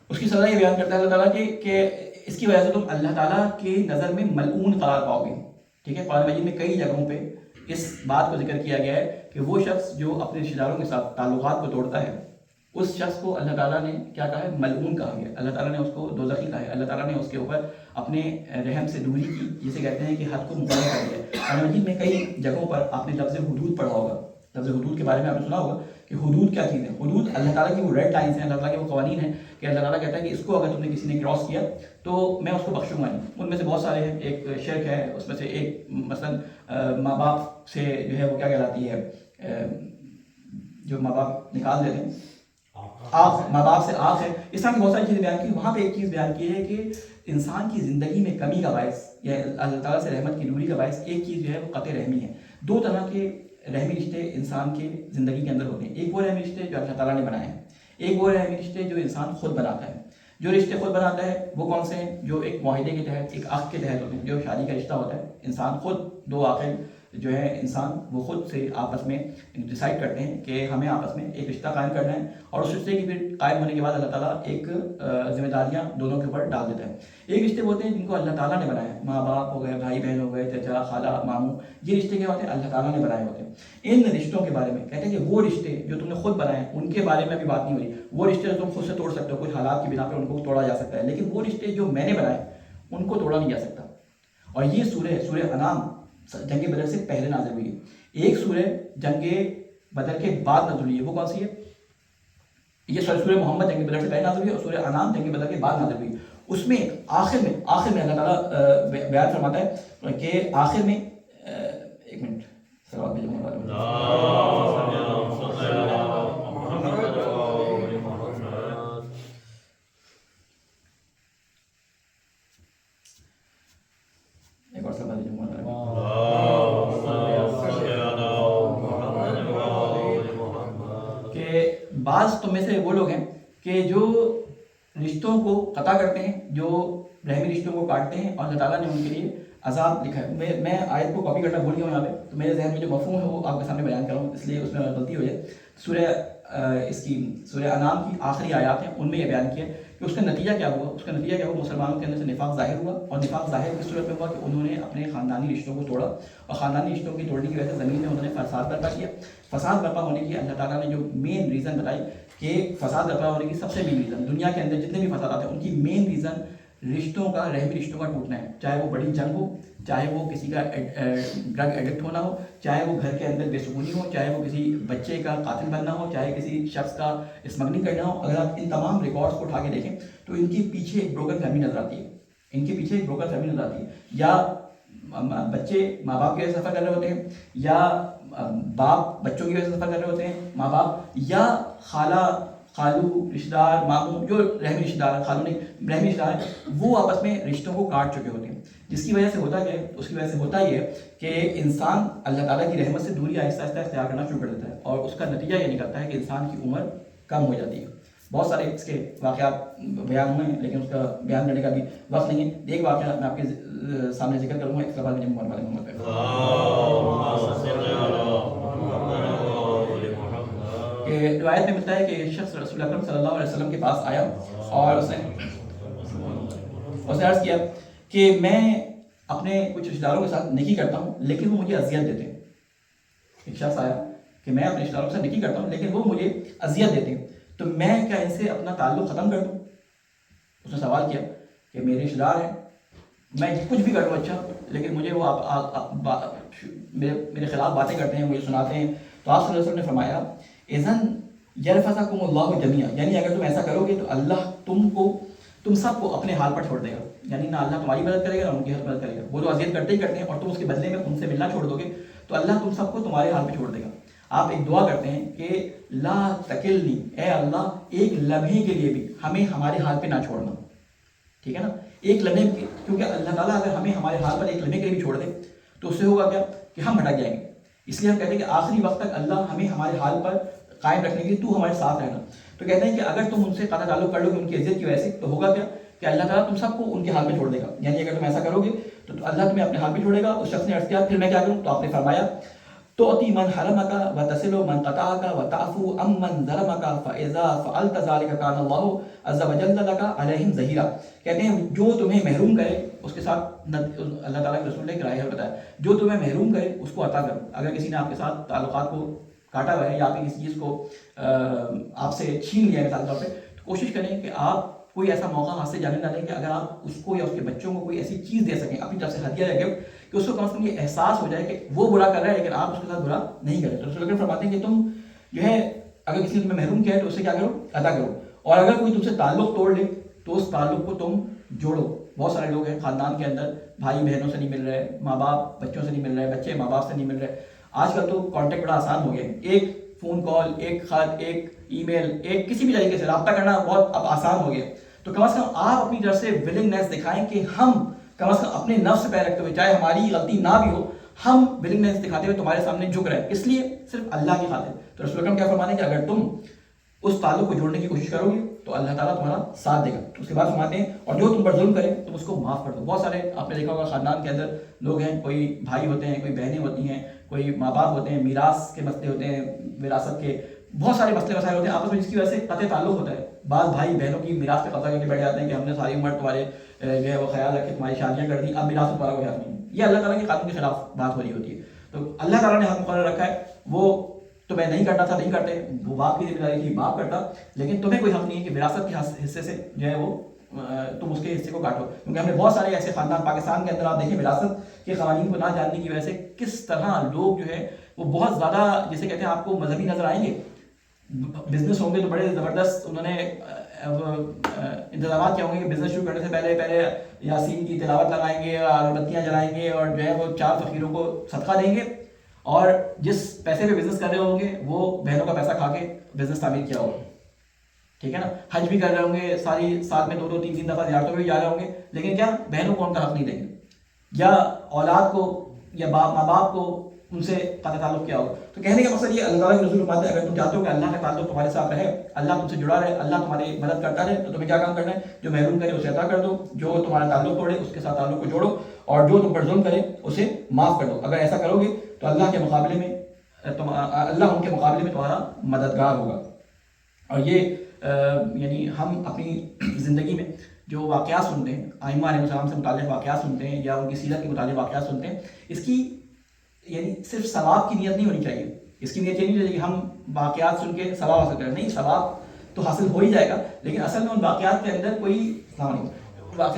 S1: اس کی سزا یہ بیان کرتا ہے اللہ تعالیٰ کہ اس کی وجہ سے تم اللہ تعالیٰ کی نظر میں ملعون قرار پاؤ گے، ٹھیک ہے۔ قرآن مجید میں کئی جگہوں پہ اس بات کو ذکر کیا گیا ہے کہ وہ شخص جو اپنے رشتہ داروں کے ساتھ تعلقات کو توڑتا ہے اس شخص کو اللہ تعالیٰ نے کیا کہا ہے؟ ملعون کہا گیا۔ اللہ تعالیٰ نے اس کو دوزخی کہا ہے، اللہ تعالیٰ نے اس کے اوپر اپنے رحم سے دوری کی، جسے کہتے ہیں کہ حد کو مقرر کر دیا۔ قرآن مجید میں کئی جگہوں پر آپ نے لفظ حدود پڑھا ہوگا، لفظ حدود کے بارے میں آپ نے سنا ہوگا کہ حدود کیا چیز ہے۔ حدود اللہ تعالیٰ کی وہ ریڈ لائنس ہیں، اللہ تعالیٰ کے وہ قوانین ہیں کہ اللہ تعالیٰ کہتا ہے کہ اس کو اگر تم نے کسی نے کراس کیا تو میں اس کو بخشوں گا نہیں۔ ان میں سے بہت سارے ہیں، ایک شرک ہے، اس میں سے ایک مثلاً ماں باپ سے جو ہے وہ کیا کہلاتی ہے، جو ماں باپ نکال دیتے ہیں، آنکھ، ماں باپ سے آنکھ ہے۔ اس طرح کی بہت ساری چیزیں بیان کی۔ وہاں پہ ایک چیز بیان کی ہے کہ انسان کی زندگی میں کمی کا باعث یا اللہ تعالیٰ سے رحمت کی دوری کا باعث ایک چیز جو ہے وہ قطع رحمی ہے۔ دو طرح کے رحمی رشتے انسان کے زندگی کے اندر ہوتے ہیں۔ ایک وہ رحمی رشتے جو اللہ تعالیٰ نے بنائے ہیں، ایک وہ رحمی رشتے جو انسان خود بناتا ہے۔ جو رشتے خود بناتا ہے وہ کون سے ہیں؟ جو ایک معاہدے کے تحت، ایک عقد کے تحت ہوتے ہیں۔ جو شادی کا رشتہ ہوتا ہے، انسان خود، دو عاقل جو ہے انسان وہ خود سے آپس میں ڈیسائیڈ کرتے ہیں کہ ہمیں آپس میں ایک رشتہ قائم کرنا ہے، اور اس رشتے کی پھر قائم ہونے کے بعد اللہ تعالیٰ ایک ذمہ داریاں دونوں کے اوپر ڈال دیتا ہے۔ ایک رشتے ہوتے ہیں جن کو اللہ تعالیٰ نے بنایا ہے، ماں باپ ہو گئے، بھائی بہن ہو گئے، چچا خالہ ماموں، یہ رشتے کیا ہوتے ہیں؟ اللہ تعالیٰ نے بنائے ہوتے ہیں۔ ان رشتوں کے بارے میں کہتے ہیں کہ وہ رشتے جو تم نے خود بنائے ہیں ان کے بارے میں ابھی بات نہیں ہو رہی۔ وہ رشتے جو تم خود سے توڑ سکتے ہو، کچھ حالات کی بنا پہ ان کو توڑا جا سکتا ہے، لیکن وہ رشتے جو میں نے بنائے ان کو توڑا نہیں جا سکتا۔ اور یہ سورہ انعام جنگ بدر سے پہلے نازل ہوئی ہے۔ ایک سورہ جنگ بدر کے بعد نازل ہوئی ہے، وہ کون سی ہے؟ یہ سورہ محمد جنگ بدر سے پہلے نازل ہوئی ہے، اور سورہ انعام جنگ بدر کے بعد نازل ہوئی ہے۔ اس میں آخر میں اللہ تعالیٰ بیان فرماتا ہے کہ آخر میں ایک منٹ بعض تم میں سے وہ لوگ ہیں کہ جو رشتوں کو قطع کرتے ہیں، جو رحمی رشتوں کو کاٹتے ہیں، اور اللہ تعالیٰ نے ان کے لیے عذاب لکھا ہے۔ میں آیت کو کاپی کرنا بھول گیا ہوں یہاں پہ، تو میرے ذہن میں جو مفہوم ہے وہ آپ کے سامنے بیان کر رہا ہوں، اس لیے اس میں غلطی ہو جائے۔ سورہ انعام کی آخری آیات ہیں، ان میں یہ بیان کیا کہ اس کا نتیجہ کیا ہوا۔ اس کا نتیجہ کیا ہوا؟ مسلمانوں کے اندر سے نفاق ظاہر ہوا، اور نفاق ظاہر کس صورت میں ہوا کہ انہوں نے اپنے خاندانی رشتوں کو توڑا، اور خاندانی رشتوں کی توڑنے کی وجہ سے زمین میں انہوں نے فساد برپا کیا۔ فساد برپا ہونے کی اللہ تعالیٰ نے جو مین ریزن بتائی کہ فساد برپا ہونے کی سب سے مین ریزن دنیا کے اندر جتنے بھی فسادات ہیں ان کی مین ریزن رشتوں کا رحمی رشتوں کا ٹوٹنا ہے، چاہے وہ بڑی جنگ ہو، چاہے وہ کسی کا ڈرگ ایڈکٹ ہونا ہو، چاہے وہ گھر کے اندر بے سکونی ہو، چاہے وہ کسی بچے کا قاتل بننا ہو، چاہے کسی شخص کا اسمگلنگ کرنا ہو. اگر آپ ان تمام ریکارڈس کو اٹھا کے دیکھیں تو ان کے پیچھے ایک بروکن فیملی نظر آتی ہے، ان کے پیچھے ایک بروکن فیملی نظر آتی ہے. یا بچے ماں باپ کی وجہ سے سفر کر رہے ہوتے ہیں، یا باپ بچوں کی وجہ سے سفر کر رہے ہوتے ہیں ماں باپ، یا خالہ خالو رشتہ دار ماموں جو رحمی رشتہ دار خالو نہیں رحمی رشتہ دار ہیں وہ آپس میں رشتوں کو کاٹ چکے ہوتے ہیں. جس کی وجہ سے ہوتا کیا ہے، اس کی وجہ سے ہوتا یہ ہے کہ انسان اللہ تعالیٰ کی رحمت سے دوری آہستہ آہستہ اختیار کرنا شروع کر دیتا ہے، اور اس کا نتیجہ یہ نکلتا ہے کہ انسان کی عمر کم ہو جاتی ہے. بہت سارے اس کے واقعات بیان ہوئے ہیں لیکن اس کا بیان کرنے کا بھی وقت نہیں ہے. ایک واقعہ میں آپ کے سامنے ذکر کروں گا، اس کے بعد مجھے محمد کہ روایت میں ملتا ہے کہ ایک شخص رسول اکرم صلی اللہ علیہ وسلم کے پاس آیا اور اس نے عرض کیا کہ میں اپنے کچھ رشتہ داروں کے ساتھ نیکی کرتا ہوں لیکن وہ مجھے اذیت دیتے ہیں. ایک شخص آیا کہ میں اپنے رشتہ داروں کے ساتھ نیکی کرتا ہوں لیکن وہ مجھے اذیت دیتے ہیں، تو میں کیا ان سے اپنا تعلق ختم کر دوں؟ اس نے سوال کیا کہ میرے رشتہ دار ہیں، میں کچھ بھی کروں اچھا، لیکن مجھے وہ میرے خلاف باتیں کرتے ہیں، مجھے سناتے ہیں. تو آپ صلی اللہ علیہ وسلم نے فرمایا اذن یرفثکم اللہ جمیعا، یعنی اگر تم ایسا کرو گے تو اللہ تم سب کو اپنے حال پر چھوڑ دے گا. یعنی نہ اللہ تمہاری مدد کرے گا نہ ان کی مدد کرے گا. وہ تو اذیت کرتے ہی کرتے ہیں اور تم اس کے بدلے میں ان سے ملنا چھوڑ دو گے تو اللہ تم سب کو تمہارے حال پہ چھوڑ دے گا. آپ ایک دعا کرتے ہیں کہ لا تکلنی، اے اللہ ایک لمحے کے لیے بھی ہمیں ہمارے حال پہ نہ چھوڑنا. ٹھیک ہے نا، ایک لمحے، کیونکہ اللہ تعالیٰ اگر ہمیں ہمارے حال پر ایک لمحے کے لیے بھی چھوڑ دے تو اس سے ہوگا کیا کہ ہم بھٹک جائیں گے. اس لیے ہم کہتے ہیں کہ آخری وقت تک اللہ ہمیں ہمارے حال پر قائم رکھنے کے لیے تو ہمارے ساتھ رہنا. تو کہتے ہیں کہ اگر تم ان سے قطع تعلق کر لو گے ان کی عزت کی وجہ سے تو ہوگا کیا کہ اللہ تعالیٰ تم سب کو ان کے حال پہ چھوڑ دے گا. یعنی اگر تم ایسا کرو گے تو اللہ تمہیں اپنے حال پہ چھوڑے گا. اس شخص نے عرض کیا پھر میں کیا کروں؟ تو آپ نے فرمایا تؤتی من حرمک وتصل من قطعک وتعفو عمن ظلمک فاذا فعلت ذلك كان الله عز وجل لك عليهم ظہیرا. کہتے ہیں جو تمہیں محروم کرے اس کے ساتھ اللہ تعالیٰ کے رسول نے کرائے ہے بتایا جو تمہیں محروم کرے اس کو عطا کرو. اگر کسی نے آپ کے ساتھ تعلقات کو کاٹا ہوا ہے یا آپ کسی چیز کو آپ سے چھین لیا ہے مثال طور پہ، تو کوشش کریں کہ آپ کوئی ایسا موقع ہاتھ سے جانے نہ دیں کہ اگر آپ اس کو یا اس کے بچوں کو کوئی ایسی چیز دے سکیں اپنی طرف سے ہدیہ دے کہ اس کو کم از کم یہ احساس ہو جائے کہ وہ برا کر رہا ہے لیکن آپ اس کے ساتھ برا نہیں کریں. تو رسول اکرم فرماتے ہیں کہ تم جو ہے اگر کسی نے تمہیں محروم کیا ہے تو اس سے کیا کرو؟ ادا کرو. اور اگر کوئی تم سے تعلق توڑ لے تو اس تعلق کو تم جوڑو. بہت سارے لوگ ہیں خاندان کے اندر بھائی بہنوں سے نہیں مل رہے، ماں باپ بچوں سے نہیں مل رہے، بچے ماں باپ سے نہیں مل رہے. آج کل تو کانٹیکٹ بڑا آسان ہو گیا ہے، ایک فون کال، ایک خط، ایک ای میل، ایک کسی بھی طریقے سے رابطہ کرنا بہت اب آسان ہو گیا. تو کم از کم آپ اپنی طرف سے ولنگنیس دکھائیں کہ ہم کم از کم اپنے نفس سے پیر رکھتے ہوئے چاہے ہماری غلطی نہ بھی ہو ہم ولنگنیس دکھاتے ہوئے تمہارے سامنے جھک رہے ہیں، اس لیے صرف اللہ کی خاطر. تو رسول اکرم کیا فرماتے ہیں کہ اگر تم اس تعلق کو جوڑنے کی کوشش کرو گے تو اللہ تعالیٰ تمہارا ساتھ دے گا. تو اس کے بعد فرماتے ہیں اور جو تم پر ظلم کرے تم اس کو معاف کر دو. بہت سارے آپ نے دیکھا ہوگا خاندان کے اندر لوگ ہیں، کوئی بھائی ہوتے ہیں، کوئی بہنیں ہوتی ہیں، کوئی ماں باپ ہوتے ہیں، میراث کے مسئلے ہوتے ہیں، وراثت کے بہت سارے مسئلے مسائل ہوتے ہیں آپس میں جس کی وجہ سے قطع تعلق ہوتا ہے. بعض بھائی بہنوں کی میراث پہ قبضہ کر کے بیٹھ جاتے ہیں کہ ہم نے ساری عمر تمہارے جو ہے وہ خیال رکھے، تمہاری شادیاں کر دی، اب میراث تمہارا کوئی حق نہیں. یہ اللہ تعالیٰ کے قانون کے خلاف بات ہو رہی ہوتی ہے. تو اللہ تعالیٰ نے حق مقرر رکھا ہے، وہ تمہیں نہیں کرنا تھا نہیں کرتے، وہ باپ کی ذمہ داری تھی باپ کرتا، لیکن تمہیں کوئی حق نہیں ہے کہ وراثت کے حصے سے جو ہے وہ تم اس کے حصے کو کاٹو. کیونکہ ہم نے بہت سارے ایسے خاندان پاکستان کے اندر آپ دیکھیں وراثت کے قوانین کو نہ جاننے کی وجہ سے کس طرح لوگ جو ہے وہ بہت زیادہ جیسے کہتے ہیں آپ کو مذہبی نظر آئیں گے. بزنس ہوں گے تو بڑے زبردست انہوں نے انتظامات کیا ہوں گے کہ بزنس شروع کرنے سے پہلے یاسین کی تلاوت لگائیں گے اور اگربتیاں جلائیں گے اور جو ہے وہ 4 فقیروں کو صدقہ دیں گے، اور جس پیسے پہ بزنس کر رہے ہوں گے وہ بہنوں کا پیسہ کھا کے بزنس تعمیر کیا ہوگا. ٹھیک ہے نا، حج بھی کر رہے ہوں گے، ساری ساتھ میں 2 3 دفعہ زیارتوں میں بھی جا رہے ہوں گے، لیکن کیا بہنوں کو ان کا حق نہیں دیں گے، یا اولاد کو یا ماں باپ کو ان سے قطع تعلق کیا ہوگا. تو کہنے کا مقصد یہ اللہ تعالیٰ کے رسول فرماتے ہیں اگر تم چاہتے ہو کہ اللہ کا تعلق تمہارے ساتھ رہے، اللہ تم سے جڑا رہے، اللہ تمہاری مدد کرتا رہے، تو تمہیں کیا کام کرنا ہے؟ جو محروم کرے اسے عطا کر دو، جو تمہارا تعلق توڑے اس کے ساتھ تعلق کو جوڑو، اور جو تم پر ظلم کرے اسے معاف کر دو. اگر ایسا کرو گے تو اللہ کے مقابلے میں اللہ ان کے مقابلے میں تمہارا مددگار ہوگا. اور یہ یعنی ہم اپنی زندگی میں جو واقعات سنتے ہیں، ائمہ علیہ السلام سے متعلق واقعات سنتے ہیں یا ان کی سیرت کے متعلق واقعات سنتے ہیں، اس کی یعنی صرف ثواب کی نیت نہیں ہونی چاہیے. اس کی نیت یہ نہیں چاہیے کہ ہم واقعات سن کے ثواب حاصل کریں، نہیں، ثواب تو حاصل ہو ہی جائے گا، لیکن اصل میں ان واقعات کے اندر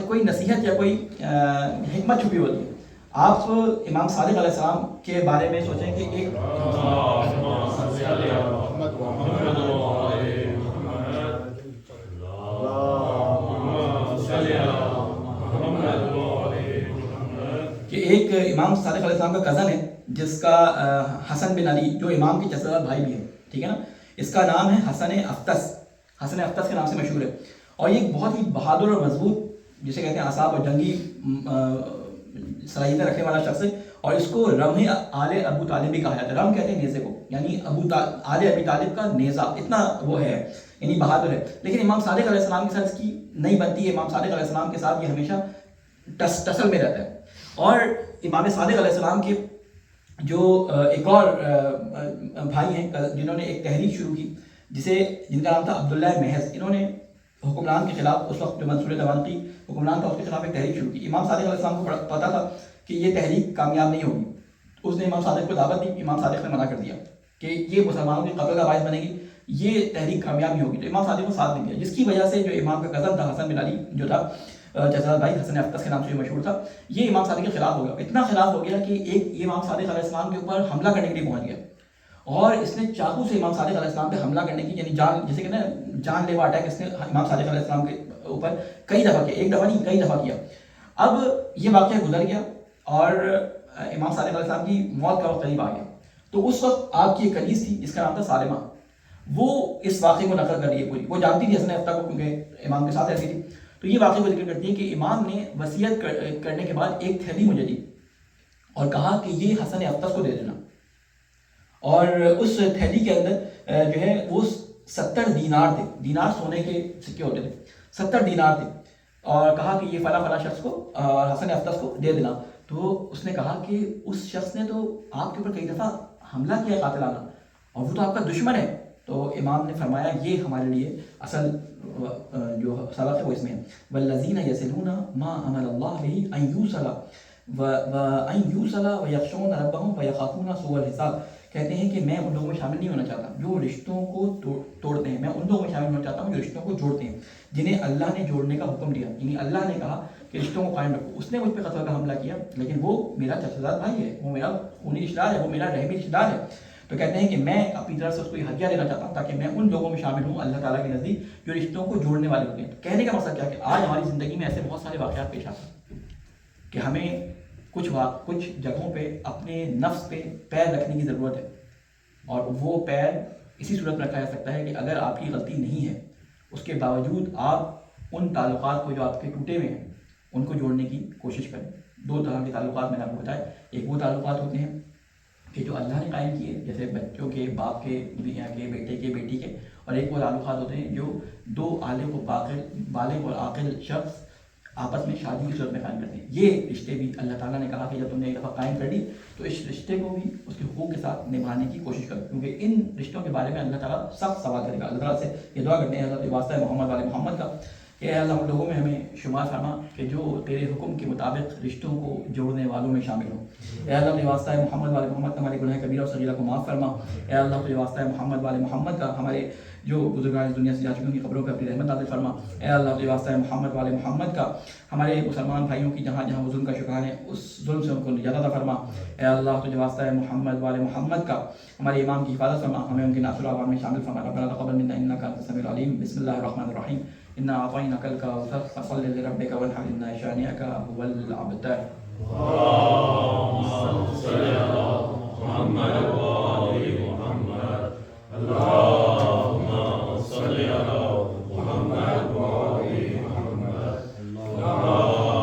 S1: کوئی نصیحت یا کوئی حکمت چھپی ہوتی ہے. آپ امام صادق علیہ السلام کے بارے میں سوچیں کہ ایک امام صادق علیہ السلام کا کزن ہے جس کا حسن بن علی، جو امام کے چچا بھائی بھی ہے، ٹھیک ہے نا. اس کا نام ہے حسن افتس. حسن افتس کے نام سے مشہور ہے، اور یہ ایک بہت ہی بہادر اور مضبوط، جسے کہتے ہیں اعصاب اور جنگی صلاحیتیں رکھنے والا شخص ہے. اور اس کو رمح آل ابو طالب بھی کہا جاتا ہے. رم کہتے ہیں نیزے کو، یعنی آل ابی طالب کا نیزہ، اتنا وہ ہے، یعنی بہادر ہے. لیکن امام صادق علیہ السلام کے ساتھ اس کی نہیں بنتی ہے. امام صادق علیہ السلام کے ساتھ یہ ہمیشہ ٹسل میں رہتا ہے. اور امام صادق علیہ السلام کے جو ایک اور بھائی ہیں جنہوں نے ایک تحریک شروع کی، جن کا نام تھا عبداللہ محض. انہوں نے حکمران کے خلاف، اس وقت جو منصور دوانقی حکمران تھا، اس کے خلاف ایک تحریک شروع کی. امام صادق علیہ السلام کو پتا تھا کہ یہ تحریک کامیاب نہیں ہوگی. اس نے امام صادق کو دعوت دی. امام صادق نے منع کر دیا کہ یہ مسلمانوں کے قتل کا باعث بنے گی، یہ تحریک کامیاب نہیں ہوگی. تو امام صادق کو ساتھ نہیں دیا، جس کی وجہ سے جو امام کا کزن تھا حسن بن علی، جو تھا چچا بھائی حسن افتس کے نام سے جو مشہور تھا، یہ امام صادق کے خلاف ہو گیا. اتنا خلاف ہو گیا کہ یہ امام صادق علیہ السلام کے اوپر حملہ کرنے کے لیے پہنچ گیا، اور اس نے چاقو سے امام صادق علیہ السلام پہ حملہ کرنے کی، یعنی جیسے کہ نا جان لیوا اٹیک اس نے امام صادق علیہ السلام کے اوپر کئی دفعہ کیا. ایک دفعہ نہیں، کئی دفعہ کیا. اب یہ واقعہ گزر گیا اور امام صادق علیہ السلام کی موت کا وقت قریب آ گیا. تو اس وقت آپ کی ایک کنیز تھی جس کا نام تھا سالمہ، وہ اس واقعے کو نقل کر رہی ہے پوری. وہ جانتی تھی حسن افتح کو، کیونکہ امام کے ساتھ رہتی تھی. تو یہ واقعے کو ذکر کرتی ہے کہ امام نے وصیت کرنے کے بعد ایک تھیلی مجھے دی اور کہا کہ یہ حسن افتح کو دے دینا. اور اس تھیلی کے اندر جو ہے وہ 70 دینار تھے. دینار سونے کے سکے ہوتے تھے، 70 دینار تھے. اور کہا کہ یہ فلاں فلاں شخص کو، حسن افتح کو دے دینا. تو اس نے کہا کہ اس شخص نے تو آپ کے اوپر کئی دفعہ حملہ کیا قاتلانہ، اور وہ تو آپ کا دشمن ہے. تو امام نے فرمایا یہ ہمارے لیے اصل جو سبق ہے وہ اس میں ہے. والذین یصلون ما امر اللہ به ان یوصل وان یوصل ویخشون ربهم ویخافون سوء الحساب. کہتے ہیں کہ میں ان لوگوں میں شامل نہیں ہونا چاہتا جو رشتوں کو توڑتے ہیں. میں ان لوگوں میں شامل ہونا چاہتا ہوں جو رشتوں کو جوڑتے ہیں، جنہیں اللہ نے جوڑنے کا حکم دیا. یعنی اللہ نے کہا کہ رشتوں کو قائم رکھو. اس نے مجھ پہ قتل کا حملہ کیا، لیکن وہ میرا چچا بھائی ہے، وہ میرا خونی رشتہ دار ہے، وہ میرا رحمی رشتہ دار ہے. تو کہتے ہیں کہ میں اپنی طرف سے اس کو یہ ہدیہ دینا چاہتا ہوں تاکہ میں ان لوگوں میں شامل ہوں اللہ تعالیٰ کے نزدیک جو رشتوں کو جوڑنے والے ہوتے ہیں. کہنے کا مقصد کیا کہ آج ہماری زندگی میں ایسے بہت سارے واقعات پیش آتے ہیں کہ ہمیں کچھ جگہوں پہ اپنے نفس پہ پیر رکھنے کی ضرورت ہے، اور وہ پیر اسی صورت میں رکھا جا سکتا ہے کہ اگر آپ کی غلطی نہیں ہے، اس کے باوجود آپ ان تعلقات کو جو آپ کے ٹوٹے ہوئے ہیں ان کو جوڑنے کی کوشش کریں. 2 طرح کے تعلقات میں نے آپ کو بتایا. ایک وہ تعلقات ہوتے ہیں کہ جو اللہ نے قائم کیے، جیسے بچوں کے، باپ کے، دنیا کے، بیٹے کے، بیٹی کے. اور ایک وہ تعلقات ہوتے ہیں جو 2 بالغ اور عاقل شخص آپس میں شادی کی صورت میں قائم کرتے ہیں. یہ رشتے بھی اللہ تعالیٰ نے کہا کہ جب تم نے ایک دفعہ قائم کر دی تو اس رشتے کو بھی اس کے حقوق کے ساتھ نبھانے کی کوشش کرو، کیونکہ ان رشتوں کے بارے میں اللہ تعالیٰ سخت سوال کرے گا. اللہ تعالیٰ سے یہ دعا کرتے ہیں حضرت واسطہ محمد والے محمد کا کہ اے اللہ ہم لوگوں میں ہمیں شمار فرما کہ جو تیرے حکم کے مطابق رشتوں کو جوڑنے والوں میں شامل ہوں. اے اللہ اپنے واسطہ محمد والے محمد ہمارے گناہ کبیرہ اور صغیرہ کو معاف فرما. اے اللہ اپنے واسطہ محمد والے محمد کا ہمارے جو بزرگان دنیا سے جا چکے ان کی قبروں پہ اپنی رحمت نازل فرما. اے اللہ اپنے واسطہ محمد والے محمد کا ہمارے مسلمان بھائیوں کی جہاں جہاں وہ ظلم کا شکار ہیں اس ظلم سے ان کو نجات عطا فرما. اے اللہ تجھے واسطہ محمد والے محمد کا ہمارے امام کی حفاظت فرما، ہمیں ان کے ناصر و عوام میں شامل فرما. ربنا تقبل منا انک انت السمیع العلیم. بسم اللہ الرحمن الرحیم. انا اعطیناک الکوثر فصل لربک وانحر ان شانئک هو الابتر.
S2: اللهم صل على محمد وآل محمد. اللهم صل على محمد وآل محمد. اللهم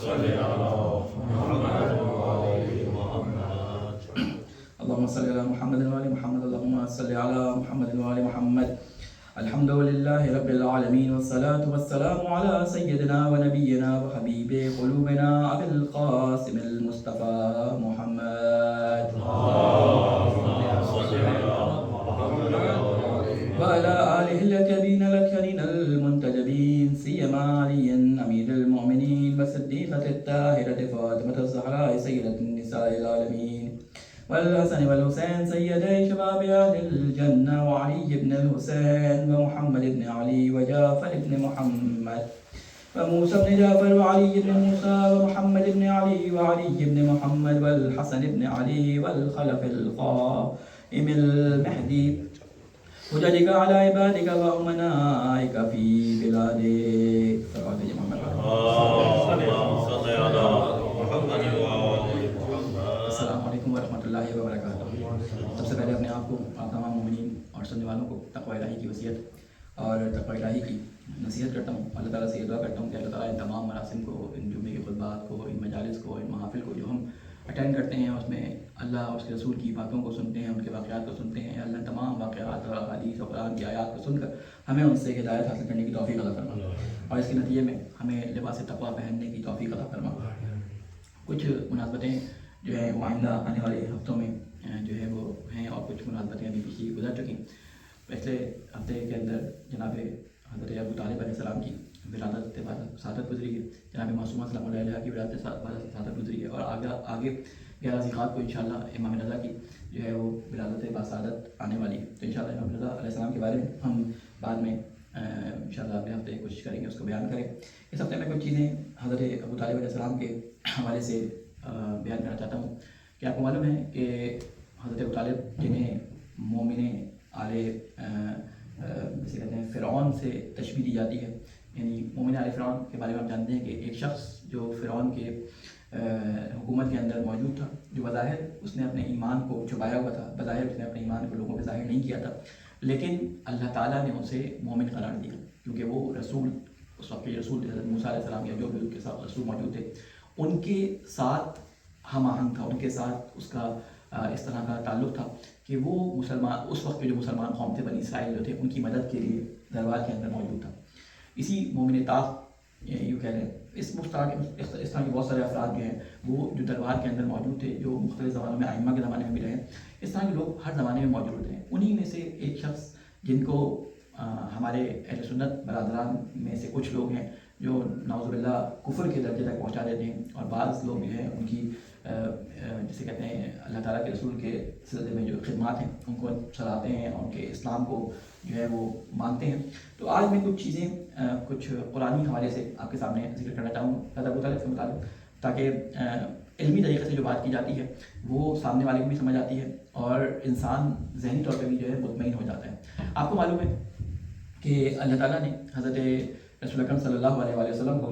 S2: صل على محمد وآل محمد.
S1: اللهم صل على محمد وآل محمد. اللهم صل على محمد وآل محمد. الحمد لله رب العالمين والصلاة والسلام على سيدنا ونبينا وحبيب قلوبنا أبي القاسم المصطفى محمد وعلى آله الأكابين الأكرمين المنتجبين سيما علي أمير المؤمنين والصديقة الطاهرة فاطمة الزهراء سيدة النساء العالمين والحسن والحسين سيدي شباب أهل الجنة وعلي بن الحسين ومحمد بن علي وجعفر بن محمد وموسى بن جعفر وعلي بن موسى ومحمد بن علي وعلي بن محمد والحسن بن علي والخلف القائم المهدي حججك على عبادك وأمنائك في بلادك. السلام علیکم ورحمۃ اللہ وبرکاتہ. سب سے پہلے اپنے آپ کو اور تمام مومنین اور سننے والوں کو تقوی الہی کی وصیت اور تقوی الہی کی نصیحت کرتا ہوں. اللہ تعالیٰ سے یہ دعا کرتا ہوں کہ اللہ تعالیٰ ان تمام مراسم کو، ان جمعے کے خطبات کو، ان مجالس کو، ان محافل کو جو ہم اٹینڈ کرتے ہیں اس میں اللہ اور اس کے رسول کی باتوں کو سنتے ہیں، ان کے واقعات کو سنتے ہیں. اللہ تمام واقعات اور احادیث اور قرآن کی آیات کو سن کر ہمیں ان سے ہدایت حاصل کرنے کی توفیق عطا فرما اور اس کے نتیجے میں ہمیں لباس تقوی پہننے کی توفیق عطا فرما. کچھ مناسبتیں جو ہے وہ آئندہ آنے والے ہفتوں میں جو ہے وہ ہیں اور کچھ مناسبتیں ابھی پچھلی گزر چکی. پچھلے ہفتے کے اندر جناب حضرت ابو طالب علیہ السلام کی ولادت سعادت گزری ہے. جناب معصومہ سلام اللہ علیہ کی ولادت سعادت گزری ہے اور آگے 11 ذیقعات کو انشاءاللہ امام رضا کی جو ہے وہ ولادت باسعادت آنے والی ہے. تو انشاءاللہ امام رضا علیہ السلام کے بارے میں ہم بعد میں انشاءاللہ اگلے ہفتے کوشش کریں گے اس کو بیان کریں. اس ہفتے میں کچھ چیزیں حضرت ابو طالب علیہ السلام کے حوالے سے بیان کرنا چاہتا ہوں کہ آپ کو معلوم ہے کہ حضرت ابو طالب جنہیں مومن آل جسے کہتے ہیں فرعون سے تشبیہ دی جاتی ہے، یعنی مومن آل فرعون کے بارے میں آپ جانتے ہیں کہ ایک شخص جو فرعون کے حکومت کے اندر موجود تھا، جو بظاہر اس نے اپنے ایمان کو چھپایا ہوا تھا، بظاہر اس نے اپنے ایمان کو لوگوں پہ ظاہر نہیں کیا تھا، لیکن اللہ تعالیٰ نے اسے مومن قرار دیا کیونکہ وہ رسول اس وقت کے رسول حضرت موسیٰ علیہ السلام یا جو بھی اس کے ساتھ رسول موجود تھے ان کے ساتھ ہم آہنگ تھا، ان کے ساتھ اس کا اس طرح کا تعلق تھا کہ وہ مسلمان اس وقت کے جو مسلمان قوم تھے بنی اسرائیل جو تھے ان کی مدد کے لیے دربار کے اندر موجود تھا. اسی مومن طاق یوں کہہ لیں اس طرح کے بہت سارے افراد جو ہیں وہ جو دربار کے اندر موجود تھے، جو مختلف زمانوں میں ائمہ کے زمانے میں بھی رہے، اس طرح کے لوگ ہر زمانے میں موجود ہوتے ہیں. انہی میں سے ایک شخص جن کو ہمارے اہل سنت برادران میں سے کچھ لوگ ہیں جو نعوذ باللہ کفر کے درجے تک پہنچا دیتے ہیں، اور بعض لوگ جو ہیں ان کی جسے کہتے ہیں اللہ تعالیٰ کے رسول کے سلسلے میں جو خدمات ہیں ان کو چلاتے ہیں اور ان کے اسلام کو جو ہے وہ مانتے ہیں. تو آج میں کچھ چیزیں کچھ قرآنی حوالے سے آپ کے سامنے ذکر کرنا چاہوں گا ابو طالب کے مطابق، تاکہ علمی طریقے سے جو بات کی جاتی ہے وہ سامنے والے کو بھی سمجھ آتی ہے اور انسان ذہنی طور پہ بھی جو ہے مطمئن ہو جاتا ہے. آپ کو معلوم ہے کہ اللہ تعالیٰ نے حضرت رسول اکرم صلی اللہ علیہ وسلم کو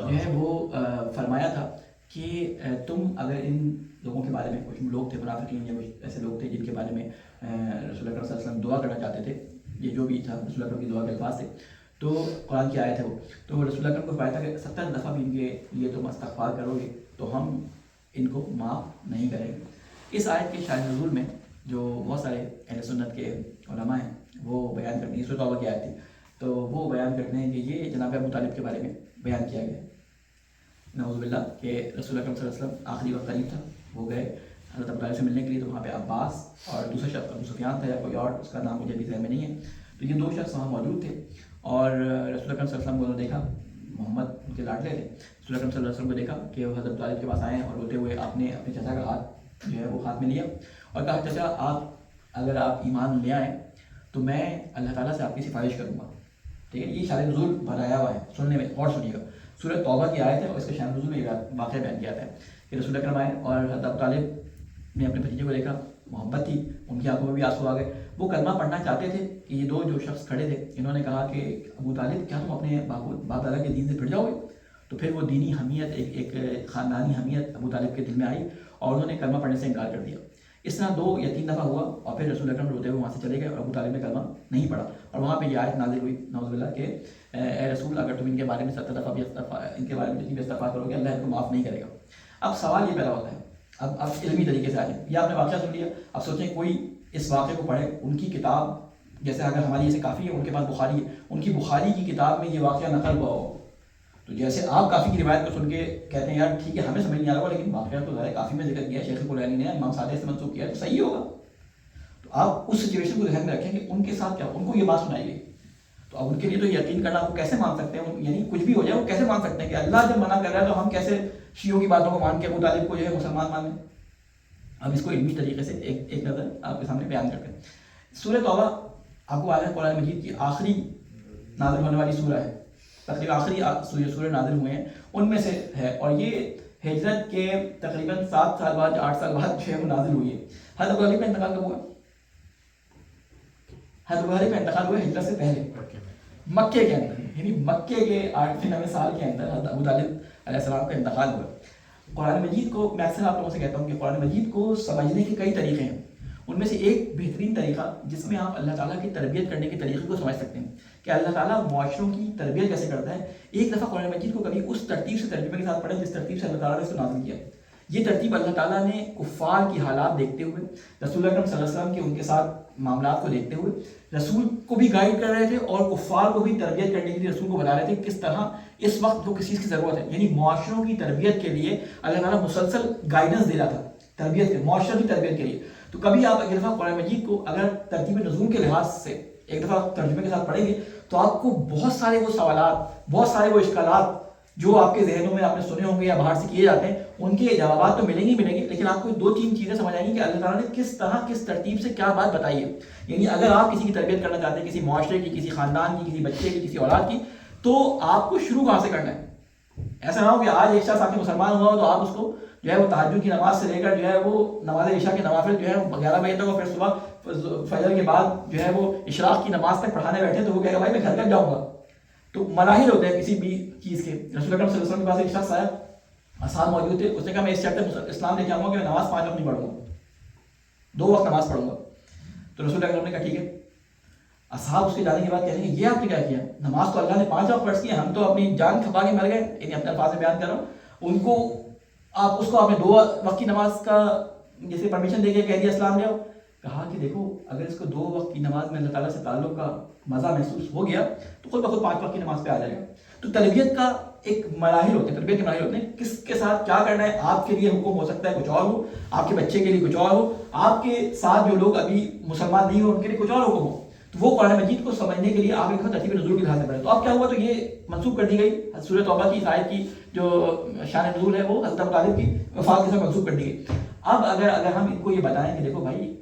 S1: جو ہے وہ فرمایا تھا کہ تم اگر ان لوگوں کے بارے میں، کچھ لوگ تھے منافقین یا کچھ ایسے لوگ تھے جن کے بارے میں رسول اکرم صلی اللہ علیہ وسلم دعا کرنا چاہتے تھے، یہ جو بھی تھا رسول اکرم کی دعا کے الفاظ تھے، تو قرآن کی آیت ہے وہ، تو رسول اکرم کو فرمایا تھا کہ 70 دفعہ بھی ان کے لیے تم استغفار کرو گے تو ہم ان کو معاف نہیں کریں گے. اس آیت کے شاہ نزول میں جو بہت سارے اہل سنت کے علماء ہیں وہ بیان کرتے ہیں، سورۃ توبہ کی آیت تھی تو وہ بیان کرتے ہیں کہ یہ جناب ابو طالب کے بارے میں بیان کیا گیا ہے نعوذ باللہ کہ رسول اکرم صلی اللہ علیہ وسلم آخری وقت قریب تھا، وہ گئے حضرت ابو طالب سے ملنے کے لیے، تو وہاں پہ عباس اور دوسرا شخص ابو سفیان تھا یا کوئی اور، اس کا نام مجھے بھی ذہن میں نہیں ہے، تو یہ 2 شخص وہاں موجود تھے اور رسول اکرم صلی اللہ علیہ وسلم کو دیکھا، محمد ان کے لاڈلے تھے، رسول اکرم صلی اللہ علیہ وسلم کو دیکھا کہ وہ حضرت طالب کے پاس آئے ہیں اور روتے ہوئے آپ نے اپنے چچا کا ہاتھ جو ہے وہ ہاتھ میں لیا اور کہا چچا اگر آپ ایمان لے آئیں تو میں اللہ تعالیٰ سے آپ کی سفارش کروں گا. ٹھیک ہے، یہ شان نزول بتایا ہوا ہے، سننے میں اور سنیے گا. سورۃ توبہ کی آیت ہے اور اس کے شان نزول میں یہ واقعہ بیان کیا ہے کہ رسول اکرم آئے اور حضرت ابو طالب نے اپنے بھتیجے کو دیکھا، محبت تھی، ان کی آنکھوں میں بھی آنسو آ گئے. وہ کلمہ پڑھنا چاہتے تھے کہ یہ 2 جو شخص کھڑے تھے انہوں نے کہا کہ ابو طالب کیا تم اپنے باپ دادا کے دین سے پھر جاؤ گے؟ تو پھر وہ دینی حمیت، ایک خاندانی حمیت ابو طالب کے دل میں آئی اور انہوں نے کلمہ پڑھنے سے انکار کر دیا. اس طرح 2 یا 3 دفعہ ہوا اور پھر رسول اکرم روتے ہوئے وہاں سے چلے گئے اور ابو طالب نے کلمہ نہیں پڑھا اور وہاں پہ یہ آیت نازل ہوئی نعوذ باللہ کہ اے رسول اگر تم ان کے بارے میں 70 دفعہ بھی ان کے بارے میں جتنی بھی استغفار کرو گے اللہ ان کو معاف نہیں کرے گا. اب سوال یہ پیدا ہوتا ہے، اب علمی طریقے سے آ جائیں، یہ آپ نے واقعہ سن لیا، اب سوچیں کوئی اس واقعے کو پڑھے، ان کی کتاب جیسے اگر ہماری جیسے کافی ہے ان کے پاس بخاری ہے، ان کی بخاری کی کتاب میں یہ واقعہ نقل ہوا ہو تو جیسے آپ کافی کی روایت کو سن کے کہتے ہیں یار ٹھیک ہے ہمیں سمجھ نہیں آ رہا ہوگا لیکن واقعہ تو ظاہر کافی میں ذکر کیا ہے، شیخ کلینی نے امام صادق سے منسوخ کیا ہے تو صحیح ہوگا. تو آپ اس سچویشن کو ذہن میں رکھیں کہ ان کے ساتھ کیا ان کو یہ بات سنائی گئی تو اب ان کے لیے تو یقین کرنا وہ کیسے مان سکتے ہیں، یعنی کچھ بھی ہو جائے وہ کیسے مان سکتے ہیں کہ اللہ جب منع کر رہا ہے تو ہم کیسے شیعوں کی باتوں کو مان کے ابو طالب کو جو ہے مسلمان مان لیں۔ اب اس کو علمی طریقے سے ایک نظر آپ کے سامنے بیان کرتے ہیں۔ سورہ توبہ آپ کو عالم قرآن مجید کی آخری نازل ہونے والی سورہ ہے، تقریباً آخری سورہ نازل ہوئے ہیں ان میں سے ہے، اور یہ ہجرت کے تقریباً 7 سال بعد 8 سال بعد جو ہے وہ نازل ہوئی ہے۔ حضرت ابو طالب کا انتقال کب ہوا؟ حضرت ابو طالب کا انتقال ہوا ہجرت سے پہلے مکے کے اندر، یعنی مکے کے 8ویں سال کے اندر حضرت ابو طالب علیہ السلام کا انتقال ہوا۔ قرآن مجید کو میں اکثر آپ لوگوں سے کہتا ہوں کہ قرآن مجید کو سمجھنے کے کئی طریقے ہیں، ان میں سے ایک بہترین طریقہ جس میں آپ اللہ تعالیٰ کی تربیت کرنے کے طریقے کو سمجھ سکتے ہیں کہ اللہ تعالیٰ معاشروں کی تربیت کیسے کرتا ہے۔ ایک دفعہ قرآن مجید کو کبھی اس ترتیب سے ترجمے کے ساتھ پڑھیں جس ترتیب سے اللہ تعالیٰ نے اس کو نازل کیا۔ یہ ترتیب اللہ تعالیٰ نے کفار کی حالات دیکھتے ہوئے، رسول اکرم صلی اللہ علیہ وسلم کے ان کے ساتھ معاملات کو دیکھتے ہوئے رسول کو بھی گائیڈ کر رہے تھے اور کفار کو بھی تربیت کرنے کے لیے رسول کو بتا رہے تھے کس طرح اس وقت کو کس چیز کی ضرورت ہے، یعنی معاشروں کی تربیت کے لیے اللہ تعالیٰ مسلسل گائیڈنس دے رہا تھا تربیت کے، معاشروں کی تربیت کے لیے۔ تو کبھی آپ ایک دفعہ قرآن مجید کو اگر ترتیب نزول کے لحاظ سے ایک دفعہ ترجمے کے ساتھ پڑھیں گے تو آپ کو بہت سارے وہ سوالات، بہت سارے وہ اشکالات جو آپ کے ذہنوں میں آپ نے سنے ہوں گے یا باہر سے کیے جاتے ہیں ان کے جوابات تو ملیں گے، لیکن آپ کو 2-3 چیزیں سمجھ آئیں گی کہ اللہ تعالیٰ نے کس طرح کس ترتیب سے کیا بات بتائی ہے۔ یعنی اگر آپ کسی کی تربیت کرنا چاہتے ہیں، کسی معاشرے کی، کسی خاندان کی، کسی بچے کی، کسی اولاد کی، تو آپ کو شروع کہاں سے کرنا ہے۔ ایسا نہ ہو کہ آج ایک شخص آپ کے مسلمان ہوا ہو تو آپ اس کو جو ہے وہ تہجد کی نماز سے لے کر جو ہے وہ نماز عشاء کے نوافل جو ہے 11 بجے تک اور پھر صبح فجر کے بعد جو ہے وہ اشراق کی نماز تک پڑھانے بیٹھے تو وہ کہے گا بھائی میں گھر تک جاؤں گا۔ تو مراحل ہوتے ہیں کسی بھی چیز کے۔ رسول اکرم صلی اللہ علیہ وسلم کے پاس ایک شخص آیا، اصحاب موجود تھے، اس نے کہا میں اس چیپٹر اسلام لے کے آؤں گا کہ میں نماز 5 وقت نہیں پڑھوں گا، 2 وقت نماز پڑھوں گا۔ تو رسول اکرم نے کہا ٹھیک ہے۔ اصحاب اس کے جانے کے بعد کہنے کہ یہ آپ نے کیا کیا؟ نماز تو اللہ نے 5 وقت فرض کی ہے، ہم تو اپنی جان کھپا کے مر گئے، یعنی اپنے الفاظ میں بیان کر رہا ہوں۔ ان کو آپ نے 2 وقت کی نماز کا جیسے پرمیشن دے کے کہہ دیا اسلام لے آؤ۔ کہا کہ دیکھو اگر اس کو 2 وقت کی نماز میں اللہ تعالیٰ سے تعلق کا مزہ محسوس ہو گیا تو خود بخود 5 وقت کی نماز پہ آ جائے گا۔ تو تربیت کا ایک مراحل ہوتے ہیں، تربیت کے مراحل ہوتے ہیں، کس کے ساتھ کیا کرنا ہے۔ آپ کے لیے حکم ہو سکتا ہے کچھ اور ہو، آپ کے بچے کے لیے کچھ اور ہو، آپ کے ساتھ جو لوگ ابھی مسلمان نہیں ہو ان کے لیے کچھ اور حکم ہو۔ تو وہ قرآن مجید کو سمجھنے کے لیے آپ ایک دفعہ ترتیب نزول کے لحاظ سے پڑھیں۔ تو اب کیا ہوا، تو یہ منسوخ کر دی گئی سورہ توبہ کی اس آیت کی جو شان نزول ہے وہ حضرت ابو طالب کی وفات کے ساتھ منسوخ کر دی گئی۔ اب اگر ہم ان کو یہ بتائیں کہ دیکھو بھائی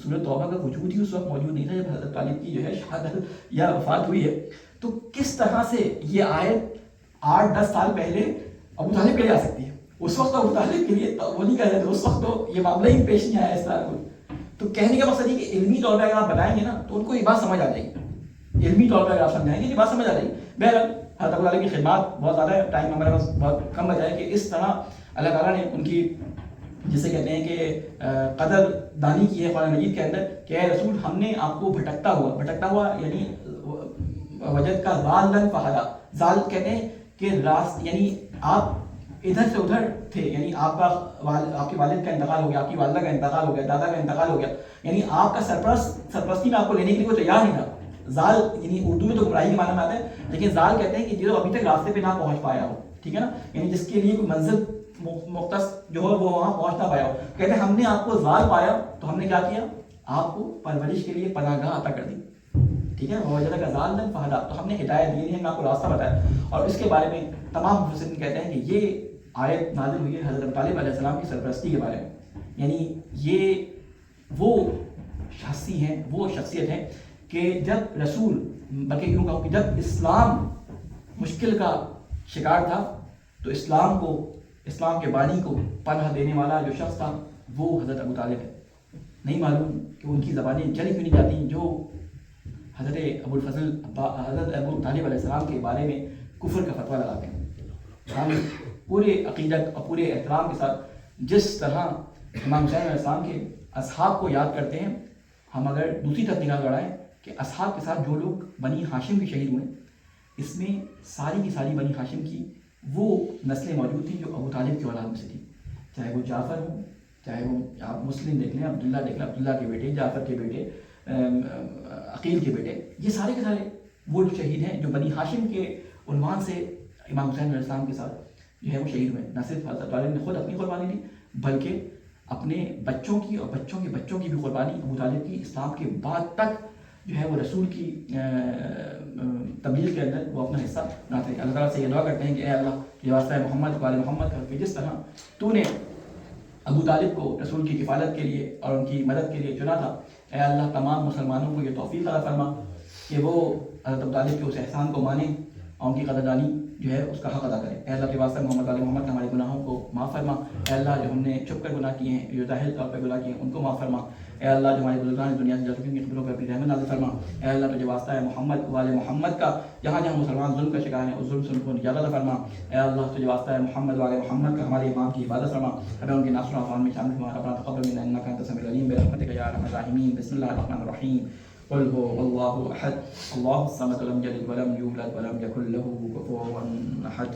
S1: سورہ توبہ کا وجود ہی اس وقت موجود نہیں تھا جب حضرت طالب کی جو ہے شہادت یا وفات ہوئی ہے، تو کس طرح سے یہ آیت 8-10 سال پہلے ابو طالب کے لیے آ سکتی ہے؟ اس وقت ابو طالب کے لیے وہ نہیں کہہ رہے تھے، اس وقت تو یہ معاملہ ہی پیش نہیں آیا اس طرح کوئی۔ تو کہنے کا مقصد یہ کہ علمی طور پہ اگر آپ بتائیں گے نا تو ان کو یہ بات سمجھ آ جائے گی، علمی طور پہ اگر آپ سمجھائیں گے یہ بات سمجھ آ جائے گی۔ بہرحال حضرت ابو طالب کی خدمات بہت زیادہ ہے، ٹائم ہمارے پاس بہت کم بچا ہے کہ اس طرح اللہ تعالیٰ نے ان کی جسے کہتے ہیں کہ قدر دانی کی ہے قرآن مجید کے اندر کہ اے رسول ہم نے آپ کو بھٹکتا ہوا یعنی وجد کا ضالن فہدا، ضال کہتے ہیں کہ راست، یعنی آپ ادھر سے ادھر تھے، یعنی آپ کے والد کا انتقال ہو گیا، آپ کی والدہ کا انتقال ہو گیا، دادا کا انتقال ہو گیا، یعنی آپ کا سرپرستی میں آپ کو لینے کے لیے کوئی تیار نہیں تھا۔ ضال یعنی اردو میں تو گمراہی کے معنی میں آتا ہے، لیکن ضال کہتے ہیں کہ جو ابھی تک راستے پہ نہ پہنچ پایا ہو، ٹھیک ہے نا، یعنی جس کے لیے کوئی منزل مختص جو ہے وہ وہاں پہنچ نہ پایا ہو۔ کہتے ہیں ہم نے آپ کو ضال پایا تو ہم نے کیا کیا، آپ کو پرورش کے لیے پناہ گاہ عطا کر دی، ٹھیک ہے، وجد کا ضالن فہدا، تو ہم نے ہدایت دی، ہم نے آپ کو راستہ بتایا۔ اور اس کے بارے میں تمام مفسرین کہتے ہیں کہ یہ آیت نازل ہوئی ہے حضرت ابو طالب علیہ السلام کی سرپرستی کے بارے میں، یعنی یہ وہ شخصی ہیں، وہ شخصیت ہیں کہ جب رسول، بلکہ یوں کہوں کہ جب اسلام مشکل کا شکار تھا تو اسلام کے بانی کو پناہ دینے والا جو شخص تھا وہ حضرت ابو طالب ہے۔ نہیں معلوم کہ ان کی زبانیں جلی کیوں نہیں جاتی جو حضرت حضرت ابو طالب علیہ السلام کے بارے میں کفر کا فتویٰ لگاتے ہیں۔ ہم پورے عقیدت اور پورے احترام کے ساتھ جس طرح امام حسین علیہ السلام کے اصحاب کو یاد کرتے ہیں، ہم اگر دوسری طرف نگاہ بڑھائیں کہ اصحاب کے ساتھ جو لوگ بنی ہاشم کے شہید ہوئے، اس میں ساری کی ساری بنی ہاشم کی وہ نسلیں موجود تھیں جو ابو طالب کی اولاد میں سے تھیں، چاہے وہ جعفر ہوں، چاہے وہ آپ مسلم دیکھ لیں، عبداللہ دیکھ لیں، عبداللہ کے بیٹے، جعفر کے بیٹے، عقیل کے بیٹے، یہ سارے کے سارے وہ شہید ہیں جو بنی ہاشم کے عنوان سے امام حسین علیہ السلام کے ساتھ جو ہے وہ شہید ہوئے۔ نہ صرف حضرت طالب نے خود اپنی قربانی دی بلکہ اپنے بچوں کی اور بچوں کے بچوں کی بھی قربانی ابو طالب کی اسلام کے بعد تک جو ہے وہ رسول کی تبلیغ کے اندر وہ اپنا حصہ بناتے ہیں. اللہ تعالیٰ سے یہ دعا کرتے ہیں کہ اے اللہ یہ واسطہ ہے محمد والے محمد کا کہ جس طرح تو نے ابو طالب کو رسول کی کفالت کے لیے اور ان کی مدد کے لیے چنا تھا، اے اللہ تمام مسلمانوں کو یہ توفیق عطا فرما کہ وہ حضرت ابو طالب کے اس احسان کو مانیں اور ان کی قدردانی جو ہے اس کا حق ادا کریں. اے اللہ کے واسطہ محمد والے محمد ہمارے گناہوں کو معاف فرما. اے اللہ جو ہم نے چھپ کر گناہ کیے ہیں، جو ظاہر طور پہ گناہ کیے ہیں، ان کو معاف فرما. اے اللہ جو ہمارے بزرگان دنیا سے جا چکے ہیں، قبروں پر اپنی رحمت نازل فرما. اے اللہ تجھے واسطہ ہے محمد والے محمد کا جہاں جہاں مسلمان ظلم کا شکار ہیں اس ظلم سے ان کو نجات عطا فرما. اے اللہ تجھے واسطہ ہے محمد والے محمد کا ہمارے امام کی حفاظت فرما، ہمیں ان کے ناصر و عوان میں شامل فرما. ربنا تقبل منا انک انت السمیع العلیم برحمتک یا ارحم الراحمین. بسم اللہ الرحمن الرحیم. قل هو الله احد الله الصمد لم يلد ولم يولد ولم يكن له كفوا احد.